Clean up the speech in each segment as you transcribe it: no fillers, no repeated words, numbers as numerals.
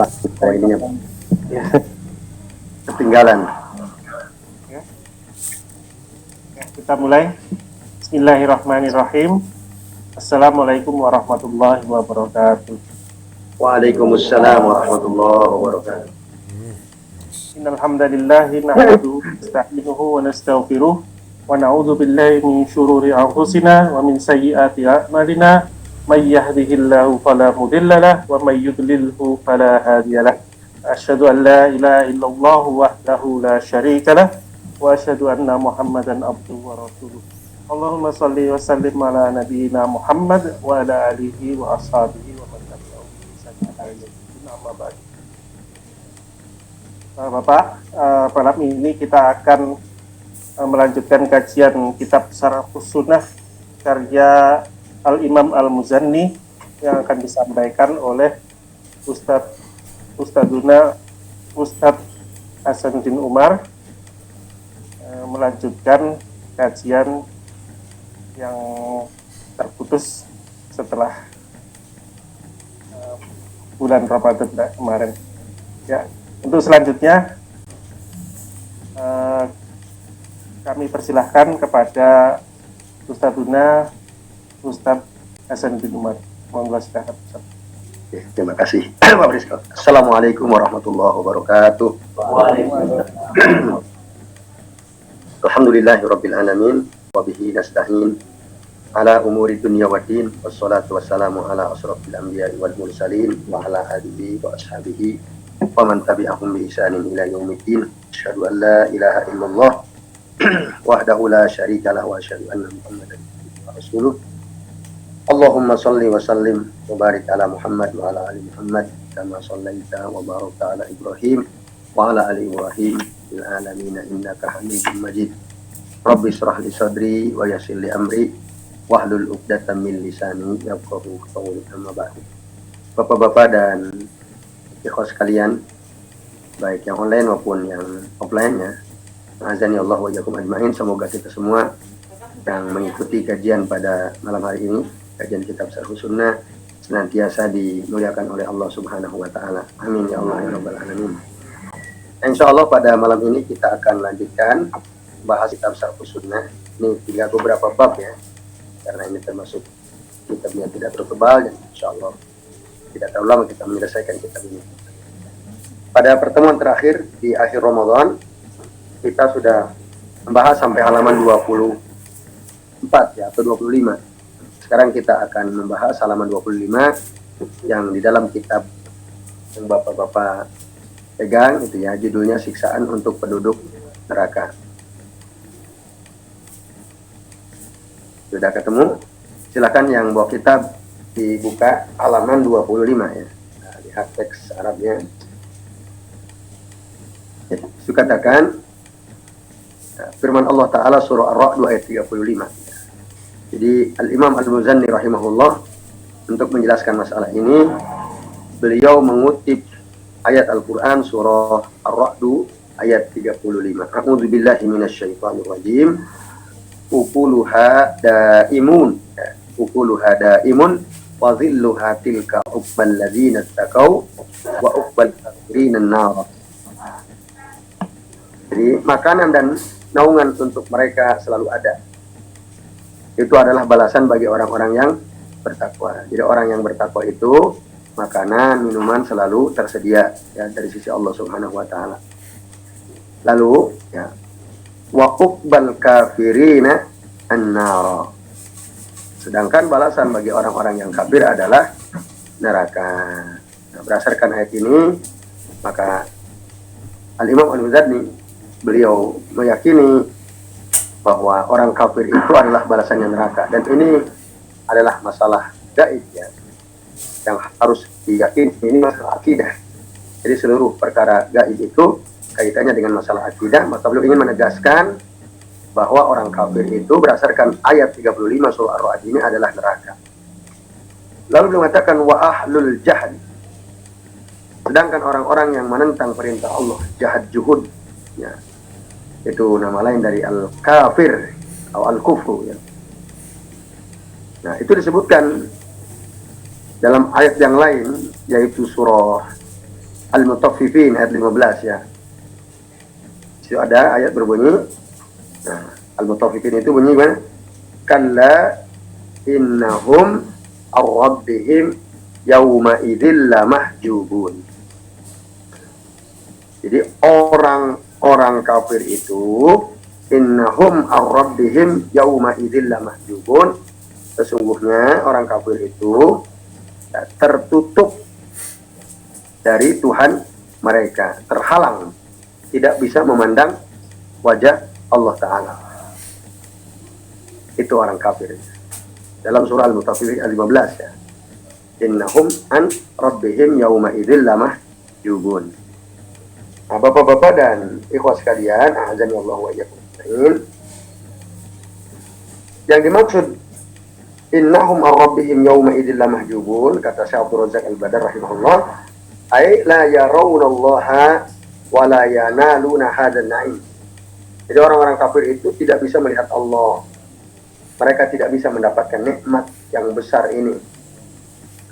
Oh ininya ya, ketinggalan. Ya. Ya, kita mulai. Bismillahirrahmanirrahim. Assalamualaikum warahmatullahi wabarakatuh. Waalaikumsalam warahmatullahi wabarakatuh. Innal hamdalillahi nahmaduhu wa nasta'inuhu wa nastaghfiruh wa na'udzu billahi min syururi anfusina wa min sayyiati a'malina may yahdihillahu fala mudilla lahu wa may yudlilhu fala hadiyalah. Asyhadu an la ilaha illallah wahdahu la syarika lah wa asyhadu anna Muhammadan abduhu wa rasuluh. Allahumma shalli wa sallim ala nabiyyina Muhammad wa ala alihi wa ashabihi wa man tabi'ahum bi ihsan ila yaumil din. Amma ba'd. Bapak, malam ini kita akan melanjutkan kajian kitab Syarhus Sunnah karya Al-Imam Al-Muzanni yang akan disampaikan oleh Ustadzuna Ustadz Hasanuddin Umar, melanjutkan kajian yang terputus setelah bulan Ramadan kemarin. Ya, untuk selanjutnya kami persilahkan kepada Ustadzuna Ustadz Hasanuddin Umar. Monggo silakan. Terima kasih Pak Prisko. Assalamualaikum warahmatullahi wabarakatuh. Waalaikumsalam. Alhamdulillahirabbil alamin wa bihi nasta'in ala umuri dunya waddin wassalatu wassalamu ala asrofil anbiya'i wal mursalin wa ala alihi wa ashabihi wa man tabi'ahum bi ihsanin ila yaumiddin. Asyhadu an la ilaha illallah wahdahu la syarika lahu wa asyhadu anna Muhammadan rasuluh. Allahumma salli wa sallim wa barik ala Muhammad wa ala ali Muhammad kama sallaita wa barakta ala Ibrahim wa ala ali Ibrahim fil alamin innaka Hamidum Majid. Rabbi shrah li sadri wa yassir li amri wahlul 'uqdatam min lisani yafqahu qawli. Amma ba'du. Bapak-bapak dan ikhwas sekalian, baik yang online maupun yang offline-nya, azani Allah wa iyyakum ajmain, semoga kita semua yang mengikuti kajian pada malam hari ini, kajian kitab Syarhus Sunnah, senantiasa dimuliakan oleh Allah Subhanahu wa taala. Amin ya Allah ya rabbal alamin. Insyaallah pada malam ini kita akan lanjutkan bahas kitab Syarhus Sunnah. Ini tinggal beberapa bab ya, karena ini termasuk kitabnya tidak terlalu tebal dan insyaallah tidak terlalu lama kita menyelesaikan kitab ini. Pada pertemuan terakhir di akhir Ramadan kita sudah membahas sampai halaman 24 ya, atau 25. Sekarang kita akan membahas halaman 25 yang di dalam kitab yang Bapak-bapak pegang itu ya, judulnya Siksaan untuk Penduduk Neraka. Sudah ketemu? Silakan yang bawa kitab dibuka halaman 25 ya. Nah, lihat teks Arabnya. Ya, dikatakan firman Allah Ta'ala surah Ar-Ra'd ayat 35. Jadi Al-Imam Al-Muzanni rahimahullah untuk menjelaskan masalah ini, beliau mengutip ayat Al-Quran surah Ar-Ra'd ayat 35. A'udzu billahi minasyaitonir rajim. Ukuluha daimun. Ukuluha daimun wa dhilluha tilka uqbal ladzina taqaw wa uqbal kafirin an-nar. Jadi makanan dan naungan untuk mereka selalu ada. Itu adalah balasan bagi orang-orang yang bertakwa. Jadi orang yang bertakwa itu makanan, minuman selalu tersedia ya dari sisi Allah Subhanahu wa taala. Lalu ya, wa uqbal kafirina an-nar. Sedangkan balasan bagi orang-orang yang kafir adalah neraka. Nah, berdasarkan ayat ini, maka Al-Imam Al-Muzanni beliau meyakini bahwa orang kafir itu adalah balasannya neraka, dan ini adalah masalah gaib ya, yang harus diyakini. Ini masalah akidah. Jadi seluruh perkara gaib itu kaitannya dengan masalah akidah. Maka beliau ingin menegaskan bahwa orang kafir itu berdasarkan ayat 35 surah Ar-Ra'd ini adalah neraka. Lalu beliau mengatakan wa ahlul jahd, sedangkan orang-orang yang menentang perintah Allah, jahad juhud ya, itu nama lain dari al-kafir atau al-kufru ya. Nah, itu disebutkan dalam ayat yang lain, yaitu surah Al-Mutaffifin ayat 15 ya. Itu ada ayat berbunyi, nah, Al-Mutaffifin itu bunyi gimana? Kalla innahum ar-rabbihim yawma idzil lamahjubun. Jadi orang-orang kafir itu innahum ar-rabbihim yawma idzil lamahjubun. Sesungguhnya orang kafir itu tertutup dari Tuhan mereka, terhalang, tidak bisa memandang wajah Allah Ta'ala. Itu orang kafir. Dalam surah Al-Mutaffifin ayat 15 ya. Innahum an rabbihim yawma idzil lamahjubun. Nah, Bapak-bapak dan ikhwas sekalian, azan Allah wa iyyakum. Yang dimaksud innahum an rabbihim yawma idzil lamahjubun, kata Syekh Abdul Razak Al-Badar rahimahullah, ay la yarawunallaha wa la yanaluna hadzal na'im. Jadi orang-orang kafir itu tidak bisa melihat Allah. Mereka tidak bisa mendapatkan nikmat yang besar ini.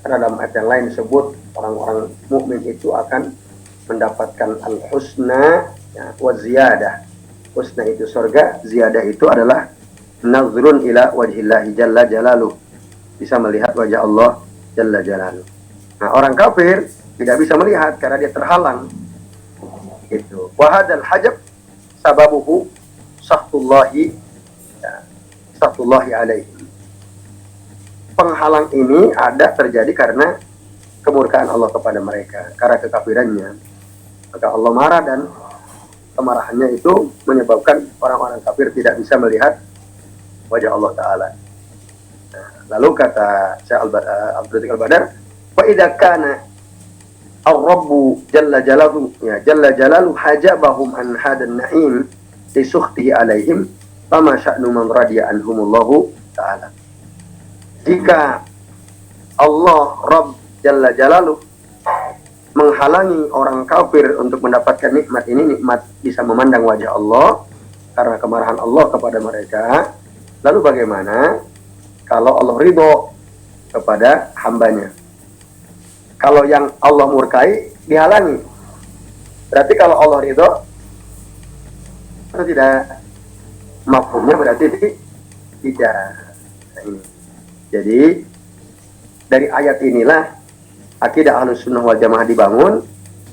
Karena dalam ayat yang lain disebut orang-orang mukmin itu akan mendapatkan al-husna ya, wa ziyadah. Husna itu surga, ziyadah itu adalah nazrun ila wajhillahi jalla jalaluh. Bisa melihat wajah Allah jalla jalaluh. Nah, orang kafir tidak bisa melihat karena dia terhalang. Itu. Wa hadzal hajab sababuhu sahtullahi ya, sahtullahi alaihi. Penghalang ini ada terjadi karena kemurkaan Allah kepada mereka, karena kekafirannya. Maka Allah marah dan kemarahannya itu menyebabkan orang-orang kafir tidak bisa melihat wajah Allah Ta'ala. Nah, lalu kata Syekh Abdul Al-Badar, fa idza kana ar-rabbu jalla jalaluhu ya jalla jalaluhu hajabahum an hadan na'im li sukhtihi alaihim fama sya'nu man radiya anhumullahu ta'ala. Jika Allah Rabb jalla jalaluhu menghalangi orang kafir untuk mendapatkan nikmat ini, nikmat bisa memandang wajah Allah karena kemarahan Allah kepada mereka, lalu bagaimana kalau Allah ridho kepada hambanya? Kalau yang Allah murkai dihalangi, berarti kalau Allah ridho atau tidak, mafhumnya berarti tidak. Jadi dari ayat inilah akidah Ahlus Sunnah wal Jamaah dibangun,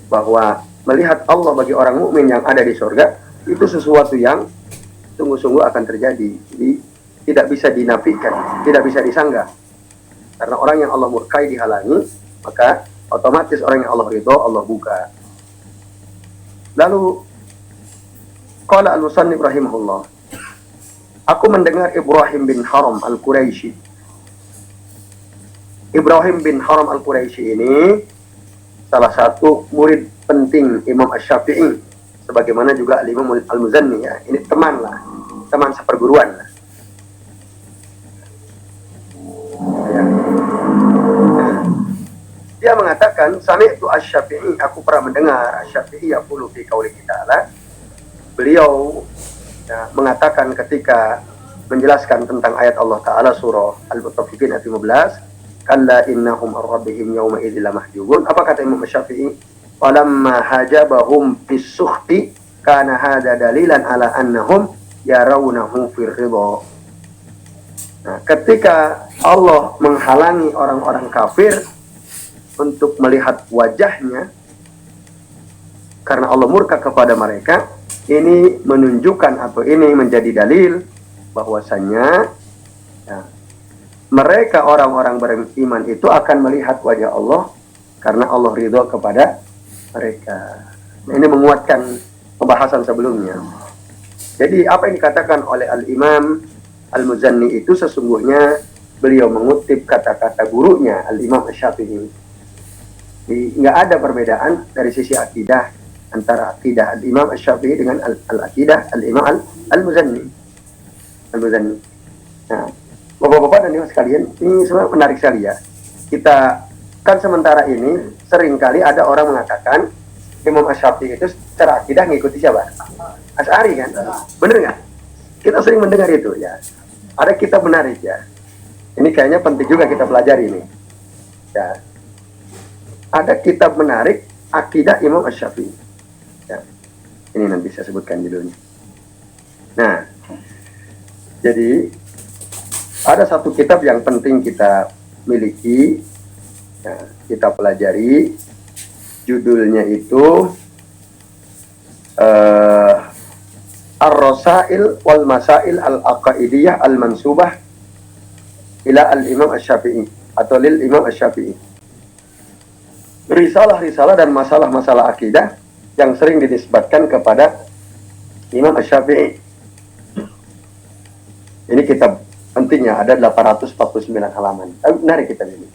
bahwa melihat Allah bagi orang mukmin yang ada di surga itu sesuatu yang sungguh-sungguh akan terjadi. Jadi tidak bisa dinafikan, tidak bisa disanggah. Karena orang yang Allah murkai dihalangi, maka otomatis orang yang Allah ridho Allah buka. Lalu qala al-musannif rahimahullah, aku mendengar Ibrahim bin Haram al-Quraisy. Ibrahim bin Haram al-Quraisy ini salah satu murid penting Imam Asy-Syafi'i, sebagaimana juga Imam Al-Muzanni ya. Ini teman lah, teman seperguruan lah. Ya. Dia mengatakan, sami'tu Asy-Syafi'i, aku pernah mendengar Asy-Syafi'i yaqulu fi qaulihi ta'ala. Beliau ya, mengatakan ketika menjelaskan tentang ayat Allah Ta'ala surah Al-Mutaffifin ayat 15, kalla innahum ar-rabbihim yawma idzil lamahjubun. Apa kata Imam Syafi'i? Walamma hajabahum bis-sukhti kana hadza dalilan ala annahum yarawnahu fir ridha. Nah, ketika Allah menghalangi orang-orang kafir untuk melihat wajahnya karena Allah murka kepada mereka, ini menunjukkan atau ini menjadi dalil bahwasannya ya, mereka orang-orang beriman itu akan melihat wajah Allah karena Allah ridho kepada mereka. Nah, ini menguatkan pembahasan sebelumnya. Jadi apa yang dikatakan oleh Al-Imam Al-Muzanni itu sesungguhnya beliau mengutip kata-kata gurunya Al-Imam Asy-Syafi'i. Nggak ada perbedaan dari sisi akidah antara akidah Al-Imam Asy-Syafi'i dengan al-akidah Al-Imam Al-Muzanni. Al-Muzanni. Nah, Bapak-bapak dan ibu sekalian, ini sebenarnya menarik sekali ya. Kita kan sementara ini seringkali ada orang mengatakan Imam Asy-Syafi'i itu secara akidah ngikuti siapa? Asy'ari kan? Bener nggak? Kita sering mendengar itu ya. Ada kitab menarik ya. Ini kayaknya penting juga kita pelajari ini. Ya. Ada kitab menarik akidah Imam Asy-Syafi'i. Ya, ini nanti saya sebutkan judulnya. Nah, jadi ada satu kitab yang penting kita miliki, ya, kita pelajari. Judulnya itu Ar-Rasail wal Masail al-Aqaidiyah al-Mansubah ila al-Imam Asy-Syafi'i atau lil Imam Asy-Syafi'i. Risalah-risalah dan masalah-masalah akidah yang sering dinisbatkan kepada Imam Asy-Syafi'i. Ini kitab pentingnya, ada 849 halaman. Menarik kita ini.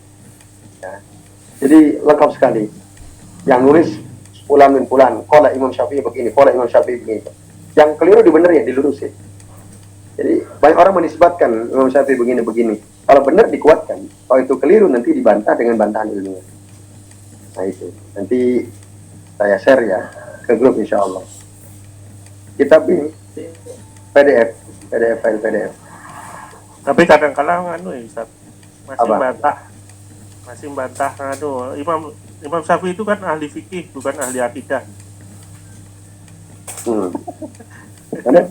Ya. Jadi lengkap sekali. Yang nulis fulan min fulan, qala Imam Syafi'i begini, qala Imam Syafi'i begini. Yang keliru dibenerin, dilurusin. Jadi banyak orang menisbatkan Imam Syafi'i begini-begini. Kalau benar dikuatkan, kalau itu keliru nanti dibantah dengan bantahan ilmiah. Nah itu, nanti saya share ya ke grup insya Allah. Kitab ini PDF file PDF. Tapi kadang-kadang Ustaz, masih Apa? bantah Imam Syafi'i itu kan ahli fikih, bukan ahli akidah.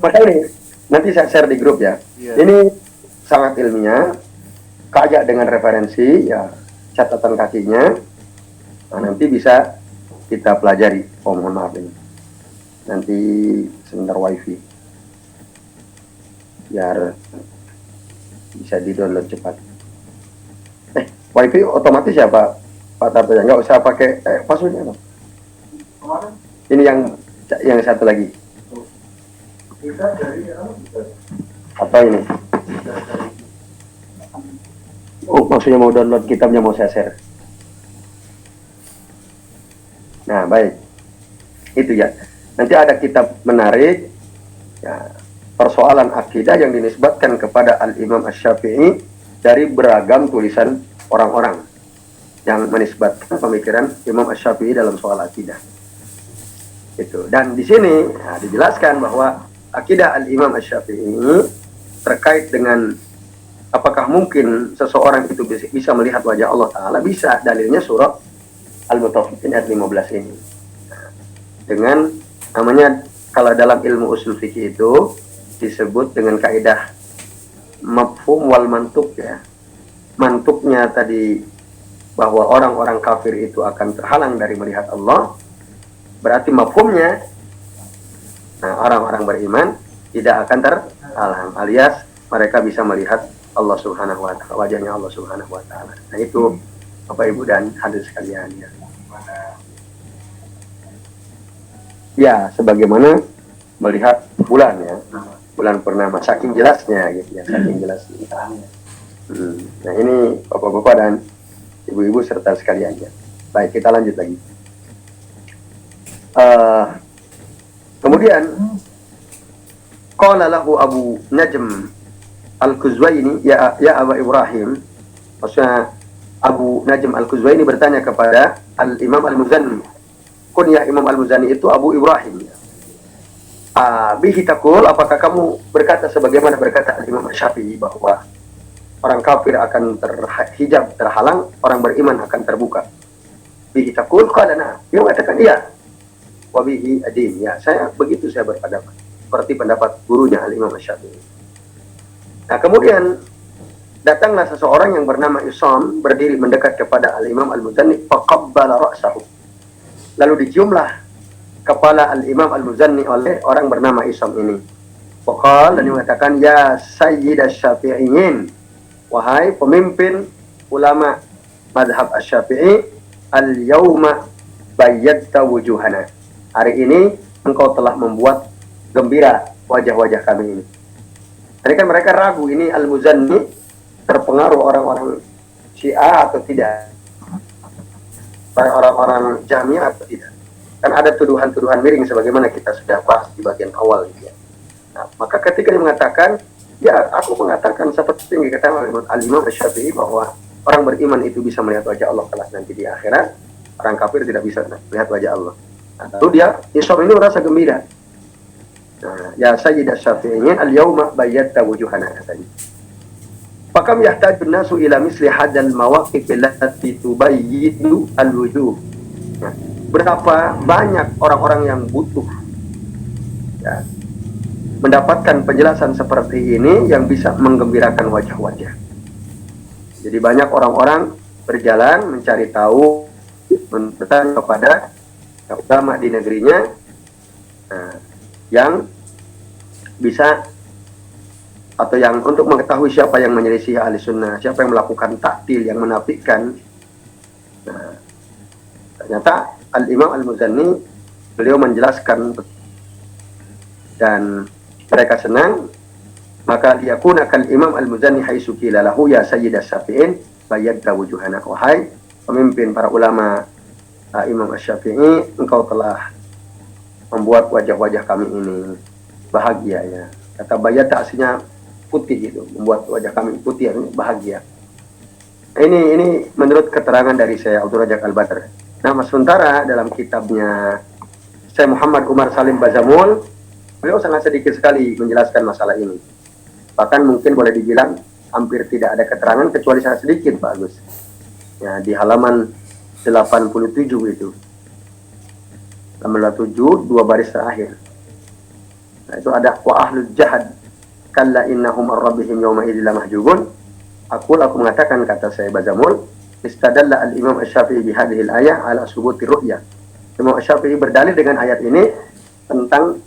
Maka ini nanti saya share di grup ya. Iya. Ini sangat ilmiah, kaya dengan referensi, ya catatan kakinya. Nah, nanti bisa kita pelajari. Oh mohon maaf ini. Nanti sebentar wifi, biar bisa di-download cepat. Wifi otomatis ya Pak Tarto, nggak usah pakai passwordnya apa? Ini yang satu lagi. Apa ini? Oh maksudnya mau download kitabnya, mau saya share. Nah baik, itu ya. Nanti ada kitab menarik, ya, persoalan akidah yang dinisbatkan kepada Al-Imam Asy-Syafi'i dari beragam tulisan orang-orang yang menisbatkan pemikiran Imam Asy-Syafi'i dalam soal akidah. Itu. Dan di sini dijelaskan bahwa akidah Al-Imam Asy-Syafi'i terkait dengan apakah mungkin seseorang itu bisa melihat wajah Allah Ta'ala. Bisa, dalilnya surah Al-Mutaffifin ayat 15 ini. Dengan namanya, kalau dalam ilmu usul fikih itu disebut dengan kaidah mafhum wal mantuk ya. Mantuknya tadi bahwa orang-orang kafir itu akan terhalang dari melihat Allah, berarti mafhumnya orang-orang beriman tidak akan terhalang, alias mereka bisa melihat Allah Subhanahu wa Ta'ala, wajahnya Allah Subhanahu wa Ta'ala. Nah itu Bapak Ibu dan hadirin sekalian ya. Ya, sebagaimana melihat bulan ya, bulan purnama, saking jelasnya gitu ya, saking jelasnya. Nah ini Bapak-bapak dan Ibu-ibu serta sekalian ya. Baik, kita lanjut lagi. Kemudian qala lahu Abu Najm Al-Quzwaini ya Aba Ibrahim, maksudnya Abu Najm Al-Quzwaini bertanya kepada Al-Imam Al-Muzanni. Kunyah Imam Al-Muzanni itu Abu Ibrahim. Bihi taqul, apakah kamu berkata sebagaimana berkata Imam Syafi'i bahwa orang kafir akan terhijab, terhalang, orang beriman akan terbuka? Bihi taqul, qala na'am. Dia mengatakan iya. Wa bihi adin, ya, begitu saya berpendapat. Seperti pendapat gurunya Al-Imam Syafi'i. Nah, kemudian datanglah seseorang yang bernama Isam, berdiri mendekat kepada Al-Imam Al-Muzanni, faqabbala ra'sahu. Lalu diciumlah kepala Al-Imam Al-Muzanni oleh orang bernama Isam ini. Faqal, dan dia mengatakan, ya Sayyid Asy-Syafi'iyyin, wahai pemimpin ulama mazhab Asy-Syafi'i, al-yauma bayyadta wujuhana. Hari ini engkau telah membuat gembira wajah-wajah kami ini. Tadi kan mereka ragu, ini Al-Muzanni terpengaruh orang-orang Syiah atau tidak, orang-orang Jahmiyah atau tidak. Kan ada tuduhan-tuduhan miring sebagaimana kita sudah bahas di bagian awal gitu ya. Nah, maka ketika dia mengatakan, ya aku mengatakan seperti yang dikatakan oleh Al-Imam Asy-Syafi'i bahwa orang beriman itu bisa melihat wajah Allah kelak nanti di akhirat, orang kafir tidak bisa melihat wajah Allah. Nah, lalu dia Isam ini merasa gembira. Nah, ya Sayyid Asy-Syafi'iyyin al-yauma bayyatta wujuhana katanya. Fakam yahtajun nasu ila misli hadal mawaqif allati tubayyidu al-wujuh. Nah, berapa banyak orang-orang yang butuh ya, mendapatkan penjelasan seperti ini yang bisa menggembirakan wajah-wajah. Jadi banyak orang-orang berjalan mencari tahu, bertanya kepada ulama di negerinya, yang bisa atau yang untuk mengetahui siapa yang menyelisih ahli sunnah, siapa yang melakukan taktil, yang menafikan. Nah, ternyata Al-Imam Al-Muzanni, beliau menjelaskan dan mereka senang. Maka liyakuna kal Imam Al-Muzanni haitsu qila lahu ya sayyidas syafi'in bayyadta wujuhana. Wahai pemimpin para ulama, Imam Asy-Syafi'i, engkau telah membuat wajah-wajah kami ini bahagia ya. Kata bayyadta aslinya putih gitu, membuat wajah kami putih, bahagia. Ini menurut keterangan dari saya Abdul Razak Al-Badr. Nah, sementara dalam kitabnya saya Muhammad Umar Salim Bazamul, beliau sangat sedikit sekali menjelaskan masalah ini. Bahkan mungkin boleh dibilang hampir tidak ada keterangan kecuali sangat sedikit, Pak Agus. Ya, di halaman 87 itu. Halaman 87, 2 baris terakhir. Nah, itu ada wa ahlul jahad kalla innahum ar-rabbihim yawma idzil mahjubun. Aku mengatakan, kata saya Bazamul, istadalla al-Imam Asy-Syafi'i bi hadhihi al-ayah ala subuti ru'yah. Imam Asy-Syafi'i berdalil dengan ayat ini tentang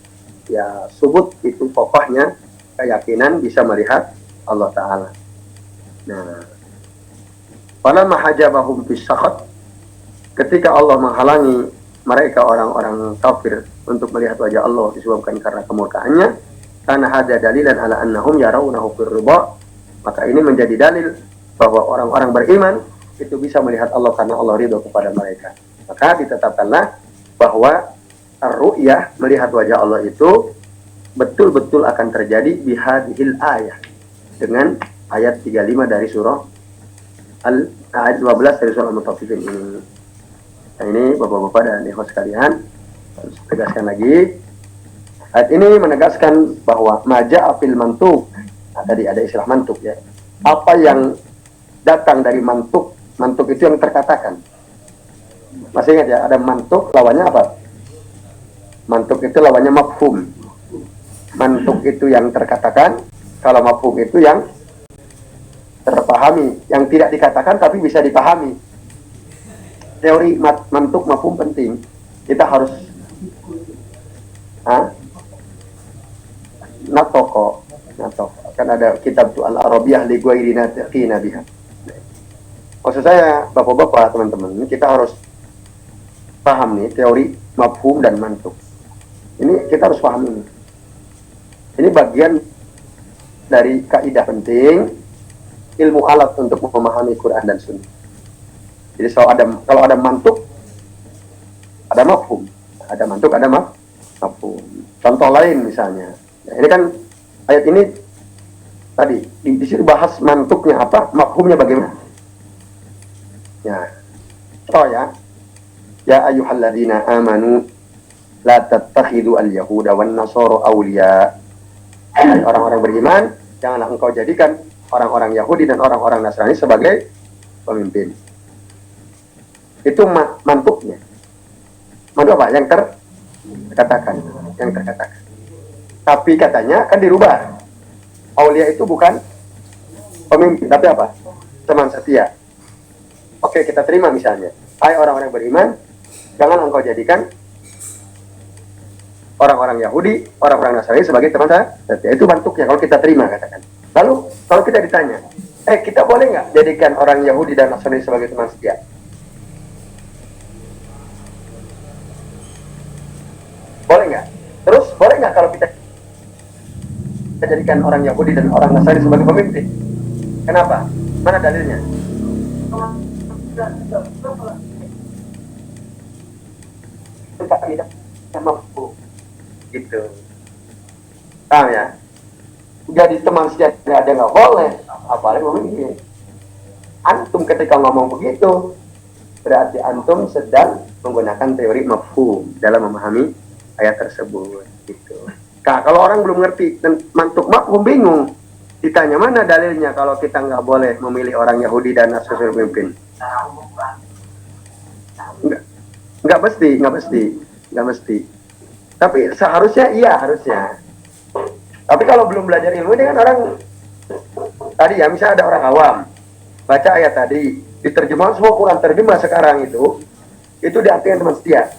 ya subut itu kokohnya keyakinan bisa melihat Allah Ta'ala. Nah, falamma hajabahum fis sakhat, ketika Allah menghalangi mereka orang-orang kafir untuk melihat wajah Allah disebabkan karena kemurkaannya, karena ada dalilan ala annahum yarawnahu fir ridha, maka ini menjadi dalil bahwa orang-orang beriman itu bisa melihat Allah karena Allah ridho kepada mereka. Maka ditetapkanlah bahwa ar-ru'yah, melihat wajah Allah itu betul-betul akan terjadi bihadhil ayah, dengan ayat 35 dari surah ayat 12 dari surah Al-Mutaffifin ini. Nah, ini Bapak-bapak dan ikhwan sekalian, tegaskan lagi. Ayat ini menegaskan bahwa maja'a fil mantuk. Nah, tadi ada istilah mantuk ya. Apa yang datang dari mantuk, mantuk itu yang terkatakan. Masih ingat ya, ada mantuk, lawannya apa? Mantuk itu lawannya mafhum. Mantuk itu yang terkatakan, kalau mafhum itu yang terpahami, yang tidak dikatakan tapi bisa dipahami. Teori mantuk mafhum penting. Kita harus natoko kan ada kitab tuh Al-Arabiyah li ghairi natiqina biha. Maksud saya Bapak-bapak, teman-teman, kita harus paham nih teori mafhum dan mantuk. Ini kita harus paham ini. Ini bagian dari kaidah penting ilmu alat untuk memahami Quran dan Sunnah. Jadi kalau ada mantuk, ada mafhum. Ada mantuk, ada mafhum. Contoh lain misalnya. Nah, ini kan ayat ini tadi di situ bahas mantuknya apa, mafhumnya bagaimana. Ya. Oh ya. Ya ayyuhalladzina amanu la tattakhidu al-yahuda wan nasara awliya. Orang-orang beriman, janganlah engkau jadikan orang-orang Yahudi dan orang-orang Nasrani sebagai pemimpin. Itu mantuknya. Mantuk apa? Yang terkatakan. Tapi katanya kan dirubah. Aulia itu bukan pemimpin, tapi apa? Teman setia. Oke, kita terima misalnya. Hai orang-orang beriman, jangan engkau jadikan orang-orang Yahudi, orang-orang Nasrani sebagai teman setia. Itu bentuknya kalau kita terima, katakan. Lalu kalau kita ditanya, kita boleh nggak jadikan orang Yahudi dan Nasrani sebagai teman setia? Boleh nggak? Terus boleh nggak kalau kita jadikan orang Yahudi dan orang Nasrani sebagai pemimpin? Kenapa? Mana dalilnya? Kita mampu. Gitu. Paham ya? Jadi teman sejati ada nggak boleh, apalagi pemimpin. Antum ketika ngomong begitu, berarti antum sedang menggunakan teori mafhum dalam memahami ayat tersebut. Gitu. Nah, kalau orang belum ngerti dan mantuk mafhum bingung, ditanya mana dalilnya kalau kita nggak boleh memilih orang Yahudi dan Nasrani pemimpin? Nggak mesti. Tapi seharusnya iya, harusnya. Tapi kalau belum belajar ilmu ini kan orang tadi ya, misalnya ada orang awam baca ayat tadi, diterjemah semua Quran terjemah sekarang itu diartikan teman setia.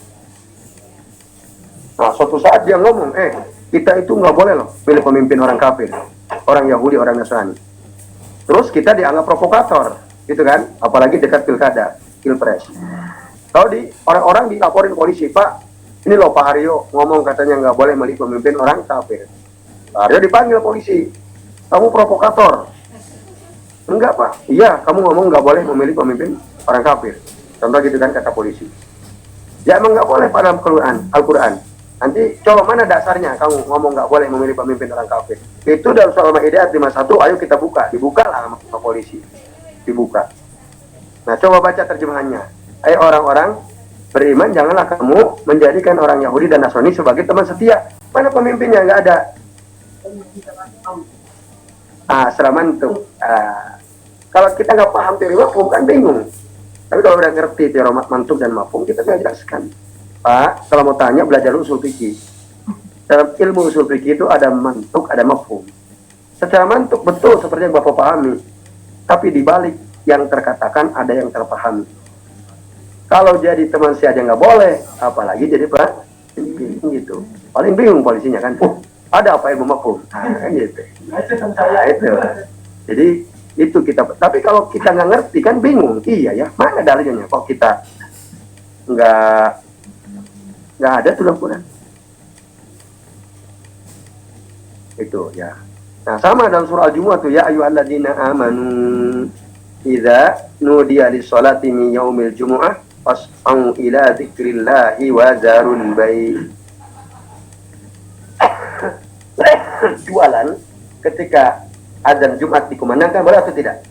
Nah, suatu saat dia ngomong, kita itu nggak boleh loh pilih pemimpin orang kafir, orang Yahudi, orang Nasrani. Terus kita dianggap provokator, gitu kan? Apalagi dekat pilkada, pilpres. Kalau orang-orang dilaporin polisi, Pak, ini loh Pak Haryo ngomong katanya nggak boleh milih pemimpin orang kafir. Pak Haryo dipanggil polisi, kamu provokator. Enggak Pak, iya kamu ngomong nggak boleh memilih pemimpin orang kafir. Contoh gitu kan kata polisi. Ya emang nggak boleh pada Al-Quran. Nanti coba mana dasarnya kamu ngomong nggak boleh memilih pemimpin orang kafir? Itu dalam surah Al-Maidah 51, ayo kita buka. Dibuka lah sama polisi. Dibuka. Nah coba baca terjemahannya. Ayo orang-orang beriman, janganlah kamu menjadikan orang Yahudi dan Nasrani sebagai teman setia. Mana pemimpinnya? Nggak ada. Seramantuk. Kalau kita nggak paham teori mafhum kan bingung. Tapi kalau udah ngerti teori mantuk dan mafhum, kita bisa jelaskan. Pak, kalau mau tanya belajar usul fikih. Dalam ilmu usul fikih itu ada mantuk, ada mafhum. Secara mantuk betul seperti yang Bapak pahami. Tapi di balik yang terkatakan ada yang terpahami. Kalau jadi teman saya aja nggak boleh, apalagi jadi Pak gitu. Paling bingung polisinya kan. Ada apa ilmu mafhum? Kan gitu. Itu. Jadi itu kita. Tapi kalau kita nggak ngerti kan bingung. Iya ya, mana dalilnya? Kok kita nggak ada tuh Quran. Itu ya. Nah sama dalam surah Al-Jumu'ah tuh, ya ayyuhalladzina amanu idza nudiya lis-sholati min yaumil jumu'ah fas'au ila dzikrillahi wa zarul bai'. Jualan ketika azan Jumat dikumandangkan boleh atau tidak?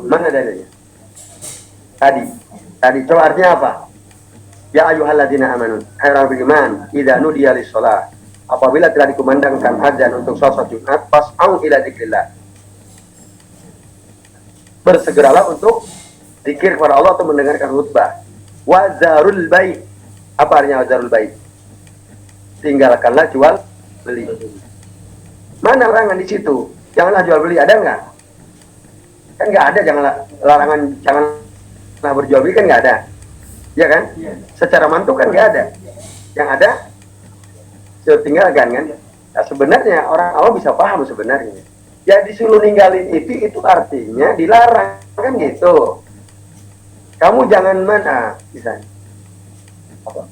Mana dalilnya? Tadi coba artinya apa? Ya ayyuhalladzina amanu, hai orang beriman, idza nudiya lis-shalah, apabila telah dikumandangkan azan untuk salat Jumat, fas'au ila dzikrillah. Bersegeralah untuk zikir kepada Allah atau mendengarkan khutbah. Wa zarul bai'. Apa artinya zarul bai'? Tinggalkanlah jual beli. Mana larangan di situ? Janganlah jual beli, ada nggak? Kan nggak ada, janganlah berjual beli, kan nggak ada. Ya kan? Secara mantuk kan nggak ada. Yang ada tinggalkan kan? Nah, sebenarnya orang awam bisa paham sebenarnya. Ya disuruh ninggalin itu artinya dilarang kan gitu. Kamu jangan mana misalnya. Apa?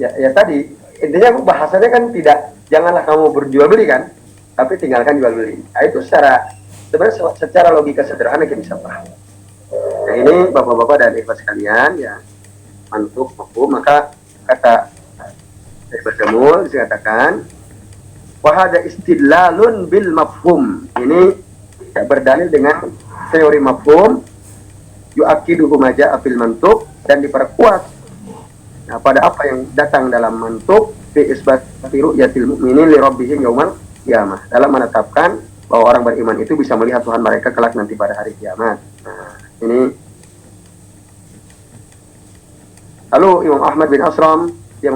Ya tadi intinya bahasanya kan tidak, janganlah kamu berjual beli kan, tapi tinggalkan jual beli. Nah, itu secara logika sederhana kita bisa paham. Nah ini bapak-bapak dan ibu sekalian ya. Mantuk mafhum, maka kata Ibnu dikatakan wahada istidlalun bil mafhum. Ini ya, berdalil dengan teori mafhum, yu'akiduhu maja'a fil mantuk, dan diperkuat pada apa yang datang dalam mantuk fi isbati ru'yatil mu'minin li rabbihim yaumal qiyamah, dalam menetapkan bahwa orang beriman itu bisa melihat Tuhan mereka kelak nanti pada hari kiamat. Nah, ini lalu Imam Ahmad bin Asram dia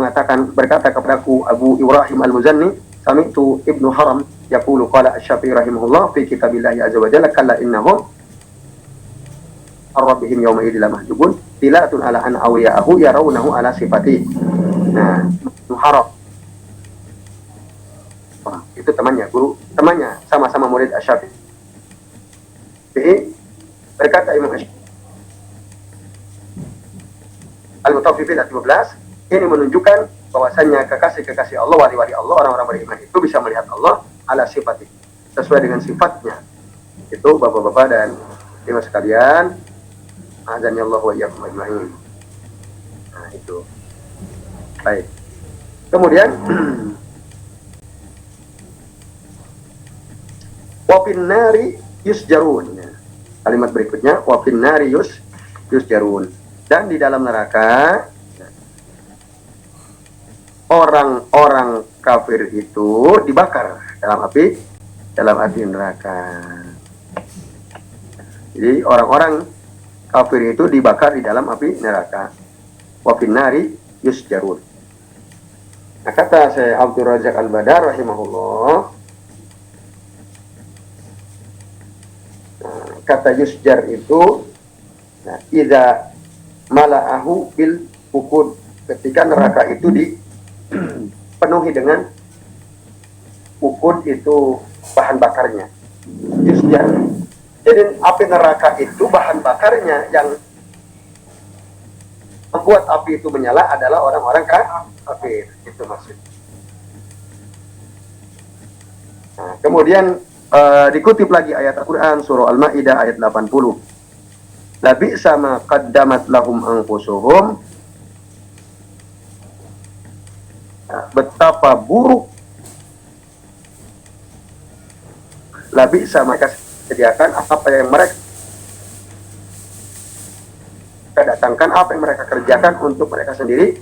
berkata kepadaku Abu Ibrahim Al-Muzanni, sami'tu Ibnu Haram yaqulu qala Asy-Syafi'i rahimahullah fi kitabillahi azza wa jalla kalla innahum ar-rabbihim yawma idil mahjubun tilatun ala an awliya'ahu yarawnahu ala sifati. Nah, Ibnu Haram itu temannya sama-sama murid Asy-Syafi'i. Berkata Imam Al-Mutaffifin ayat 15, ini menunjukkan bahwasannya kekasih-kekasih Allah, wali-wali Allah, orang-orang beriman itu bisa melihat Allah ala sifati, sesuai dengan sifatnya. Itu bapak-bapak dan ibu sekalian, azanillahu wa iyyakum ajmain. Nah, itu. Baik. Kemudian wa fin nari yusjarun. Kalimat berikutnya wa fin nari yusjarun. Dan di dalam neraka orang-orang kafir itu dibakar dalam api neraka. Jadi orang-orang kafir itu dibakar di dalam api neraka. wa finnari yusjarun. Nah, kata Syekh Abdul Razak Al-Badar rahimahullah, kata yusjar itu, nah, idza mala'ahu bil ukud, ketika neraka itu dipenuhi dengan ukud, itu bahan bakarnya. Yusjar. Jadi api neraka itu bahan bakarnya yang membuat api itu menyala adalah orang-orang kafir. Itu maksudnya. Nah, kemudian dikutip lagi ayat Al-Quran surah Al-Ma'idah ayat 80. La bi'sa ma qaddamat lahum anfusuhum. Nah, betapa buruk. La bi'sa, maka sediakan apa yang mereka datangkan, apa yang mereka kerjakan untuk mereka sendiri.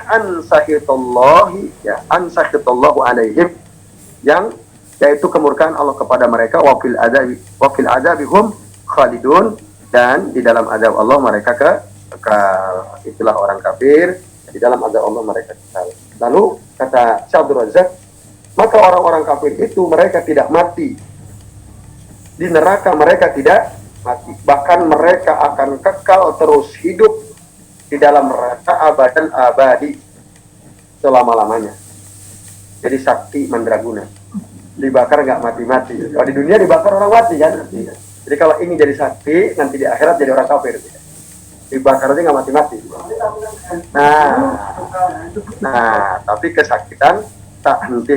Ansahitullahi, ya, ansahitullahu alaihim, yang yaitu kemurkaan Allah kepada mereka, wa fil adabi hum khalidun, dan di dalam azab Allah mereka kekal. Itulah orang kafir, di dalam azab Allah mereka kekal. Lalu kata Syekh Abdul Razak, maka orang-orang kafir itu mereka tidak mati di neraka, mereka tidak mati, bahkan mereka akan kekal terus hidup di dalam neraka abadan abadi, selama-lamanya. Jadi sakti mandraguna, dibakar nggak mati-mati. Kalau di dunia dibakar orang mati kan. Jadi kalau ini jadi sakti, nanti di akhirat jadi orang kafir. Dibakar aja nggak mati-mati. Nah, tapi kesakitan tak henti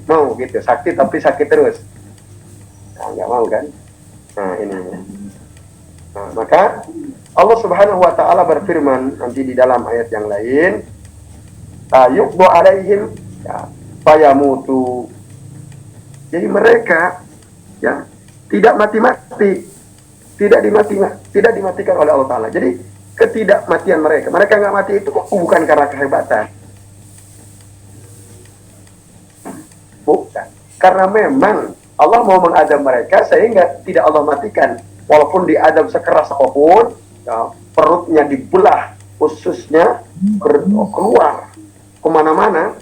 mau gitu, sakit tapi sakit terus. Nah, nggak mau kan? Nah, ini. Nah, maka Allah Subhanahu wa taala berfirman nanti di dalam ayat yang lain, yuqdu alaihim, ya, fayamutu. Jadi mereka, ya, tidak mati-mati, tidak dimatikan oleh Allah Taala. Jadi ketidakmatian mereka nggak mati itu bukan karena kehebatan, bukan, karena memang Allah mau mengadab mereka sehingga tidak Allah matikan. Walaupun diadab sekeras apapun, ya, perutnya dibelah, ususnya keluar kemana-mana,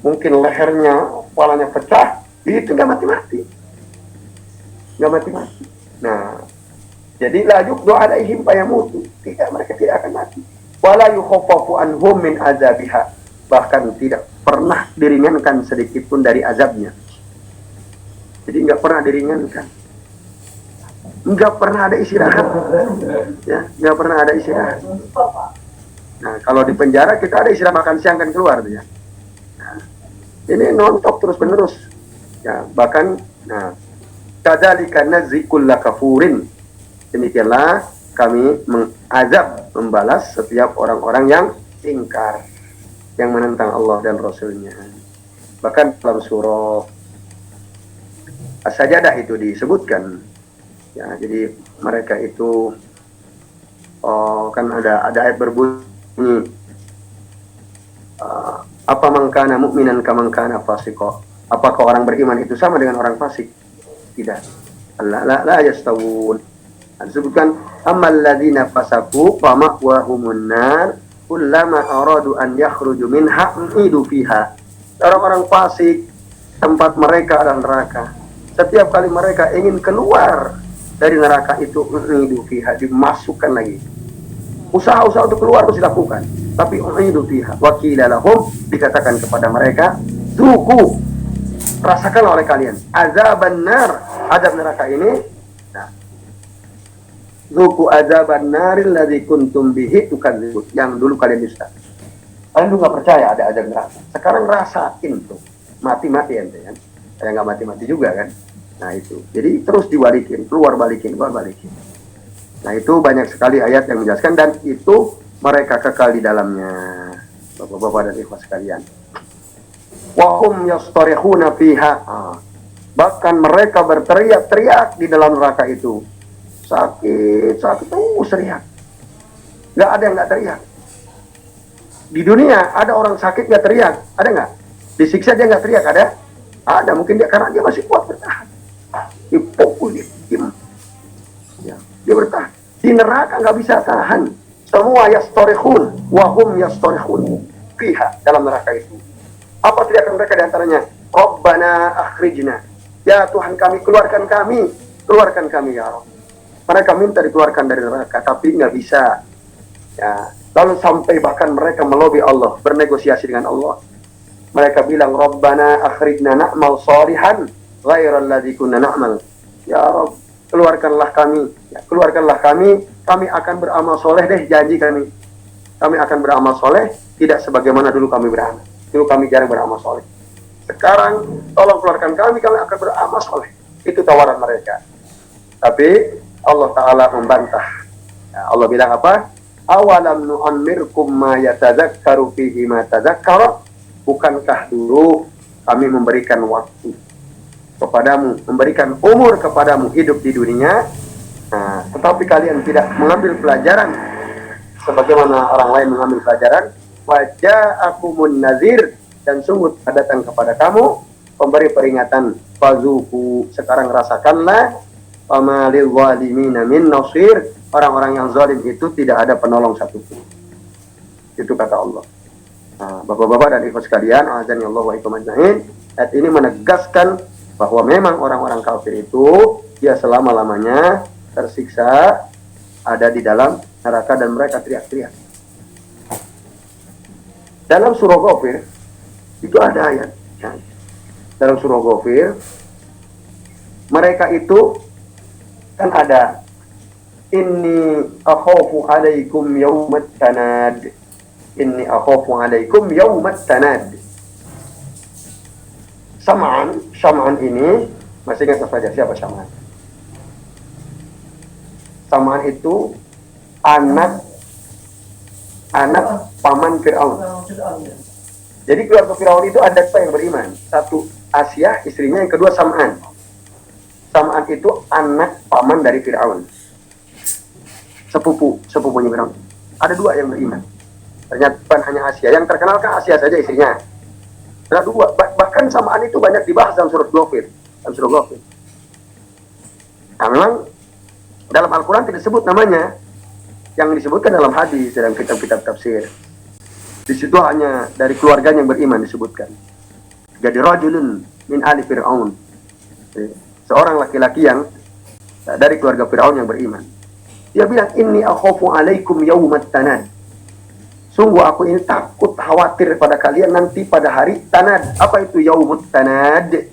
mungkin lehernya, kepalanya pecah, itu nggak mati-mati. Nah, jadi la yuqdu alaihim fayamutu. Tidak, mereka tidak akan mati. Wala yukhaffafu anhum min azabiha. Bahkan tidak pernah diringankan sedikit pun dari azabnya. Jadi nggak pernah diringankan, nggak pernah ada istirahat, ya, nggak pernah ada istirahat. Nah, kalau di penjara kita ada istirahat makan siang kan keluar, ya. Nah, ini non-stop terus menerus, ya, bahkan, nah, kadzalika najzi kulla kafurin. Demikianlah kami mengazab, membalas setiap orang-orang yang ingkar, yang menentang Allah dan Rasulnya. Bahkan dalam surah As-Sajadah itu disebutkan, ya, jadi mereka itu kan ada ayat berbunyi, apa mangkana mu'minan kamangkana fasiqo. Apakah orang beriman itu sama dengan orang fasik? Tidak. La yastawun. Disebutkan ammal ladzina fasaku fa ma'wahumun nar kullama aradu an yakhruju minha u'idu fiha. Orang-orang fasik tempat mereka adalah neraka. Setiap kali mereka ingin keluar dari neraka itu, u'idu fiha, dimasukkan lagi. Usaha-usaha untuk keluar harus dilakukan, tapi u'idu fiha wa qila lahum, dikatakan kepada mereka, zuku, rasakan oleh kalian azaban nar, azab neraka ini. Nah, zuku azaban naril ladzi kuntum bihi tukadzibun, yang dulu kalian dusta. Kalian dulu nggak percaya ada azab neraka, sekarang rasain tuh, mati-mati ente kan. Saya nggak mati-mati juga kan. Nah itu, jadi terus dibalikin, keluar balikin. Nah itu banyak sekali ayat yang menjelaskan, dan itu mereka kekal di dalamnya, bapak-bapak dan ikhwas sekalian. Wahum yastarihuna fiha, bahkan mereka berteriak-teriak di dalam neraka itu. Sakit teriak. Nggak ada yang nggak teriak. Di dunia ada orang sakit nggak teriak, ada nggak? Disiksa dia nggak teriak, ada? Ada, mungkin dia karena dia masih kuat bertahan. Dipukul, dia diam. Ya, dia bertahan. Di neraka nggak bisa tahan. Semua yastorikhun, wahum yastorikhun fiha, dalam neraka itu. Apa teriakan mereka diantaranya? Rabbana akhrijna, ya Tuhan kami, keluarkan kami ya Rabb. Mereka minta dikeluarkan dari neraka, tapi nggak bisa. Ya, lalu sampai bahkan mereka melobi Allah, bernegosiasi dengan Allah. Mereka bilang, Rabbana akhrijna na'mal salihan ghairal ladzi kunna na'mal. Ya Rabb, keluarkanlah kami akan beramal soleh deh, janji kami. Kami akan beramal soleh, tidak sebagaimana dulu kami beramal. Dulu kami jarang beramal soleh. Sekarang, tolong keluarkan kami akan beramal soleh. Itu tawaran mereka. Tapi, Allah Ta'ala membantah. Ya, Allah bilang apa? Awalam nu'ammirkum ma yatadzakkaru fihi ma tadzakkara. Bukankah dulu kami memberikan waktu kepadamu, memberikan umur kepadamu hidup di dunia, nah, tetapi kalian tidak mengambil pelajaran sebagaimana orang lain mengambil pelajaran. Waja'akumun nazir, dan sungguh datang kepada kamu pemberi peringatan. Fazuku, sekarang rasakanlah. Fama lil zalimina min nasir, orang-orang yang zalim itu tidak ada penolong satupun. Itu kata Allah. Nah, bapak-bapak dan ibu sekalian, azan Allah wa ikum ajmain, ayat ini menegaskan bahwa memang orang-orang kafir itu dia selama-lamanya tersiksa, ada di dalam neraka, dan mereka teriak-teriak. Dalam surah Ghafir itu ada ayat. Ya. Dalam surah Ghafir mereka itu kan ada inni akhafu alaikum yaumat tanad. Inni akhafu alaikum yaumat tanad. Sam'an ini masih ingat saja siapa Sam'an? Sam'an itu anak paman Fir'aun. Jadi keluarga Fir'aun itu ada dua yang beriman. Satu Asyah istrinya, yang kedua Sam'an. Sam'an itu anak paman dari Fir'aun. Sepupunya Fir'aun. Ada dua yang beriman. Ternyata bukan hanya Asyah. Yang terkenal kan Asyah saja istrinya. Ada dua. Bahkan Sam'an itu banyak dibahas dalam surat Ghafir. Nah, memang dalam Al-Quran tidak disebut namanya. Yang disebutkan dalam hadis, dalam kitab-kitab tafsir. Di situ hanya dari keluarganya yang beriman disebutkan. Jadi rajulun min ali Fir'aun. Seorang laki-laki yang dari keluarga Fir'aun yang beriman. Dia bilang, inni akhafu alaikum yaumat tanad. Sungguh aku ini takut, khawatir pada kalian nanti pada hari tanad. Apa itu yaumut tanad?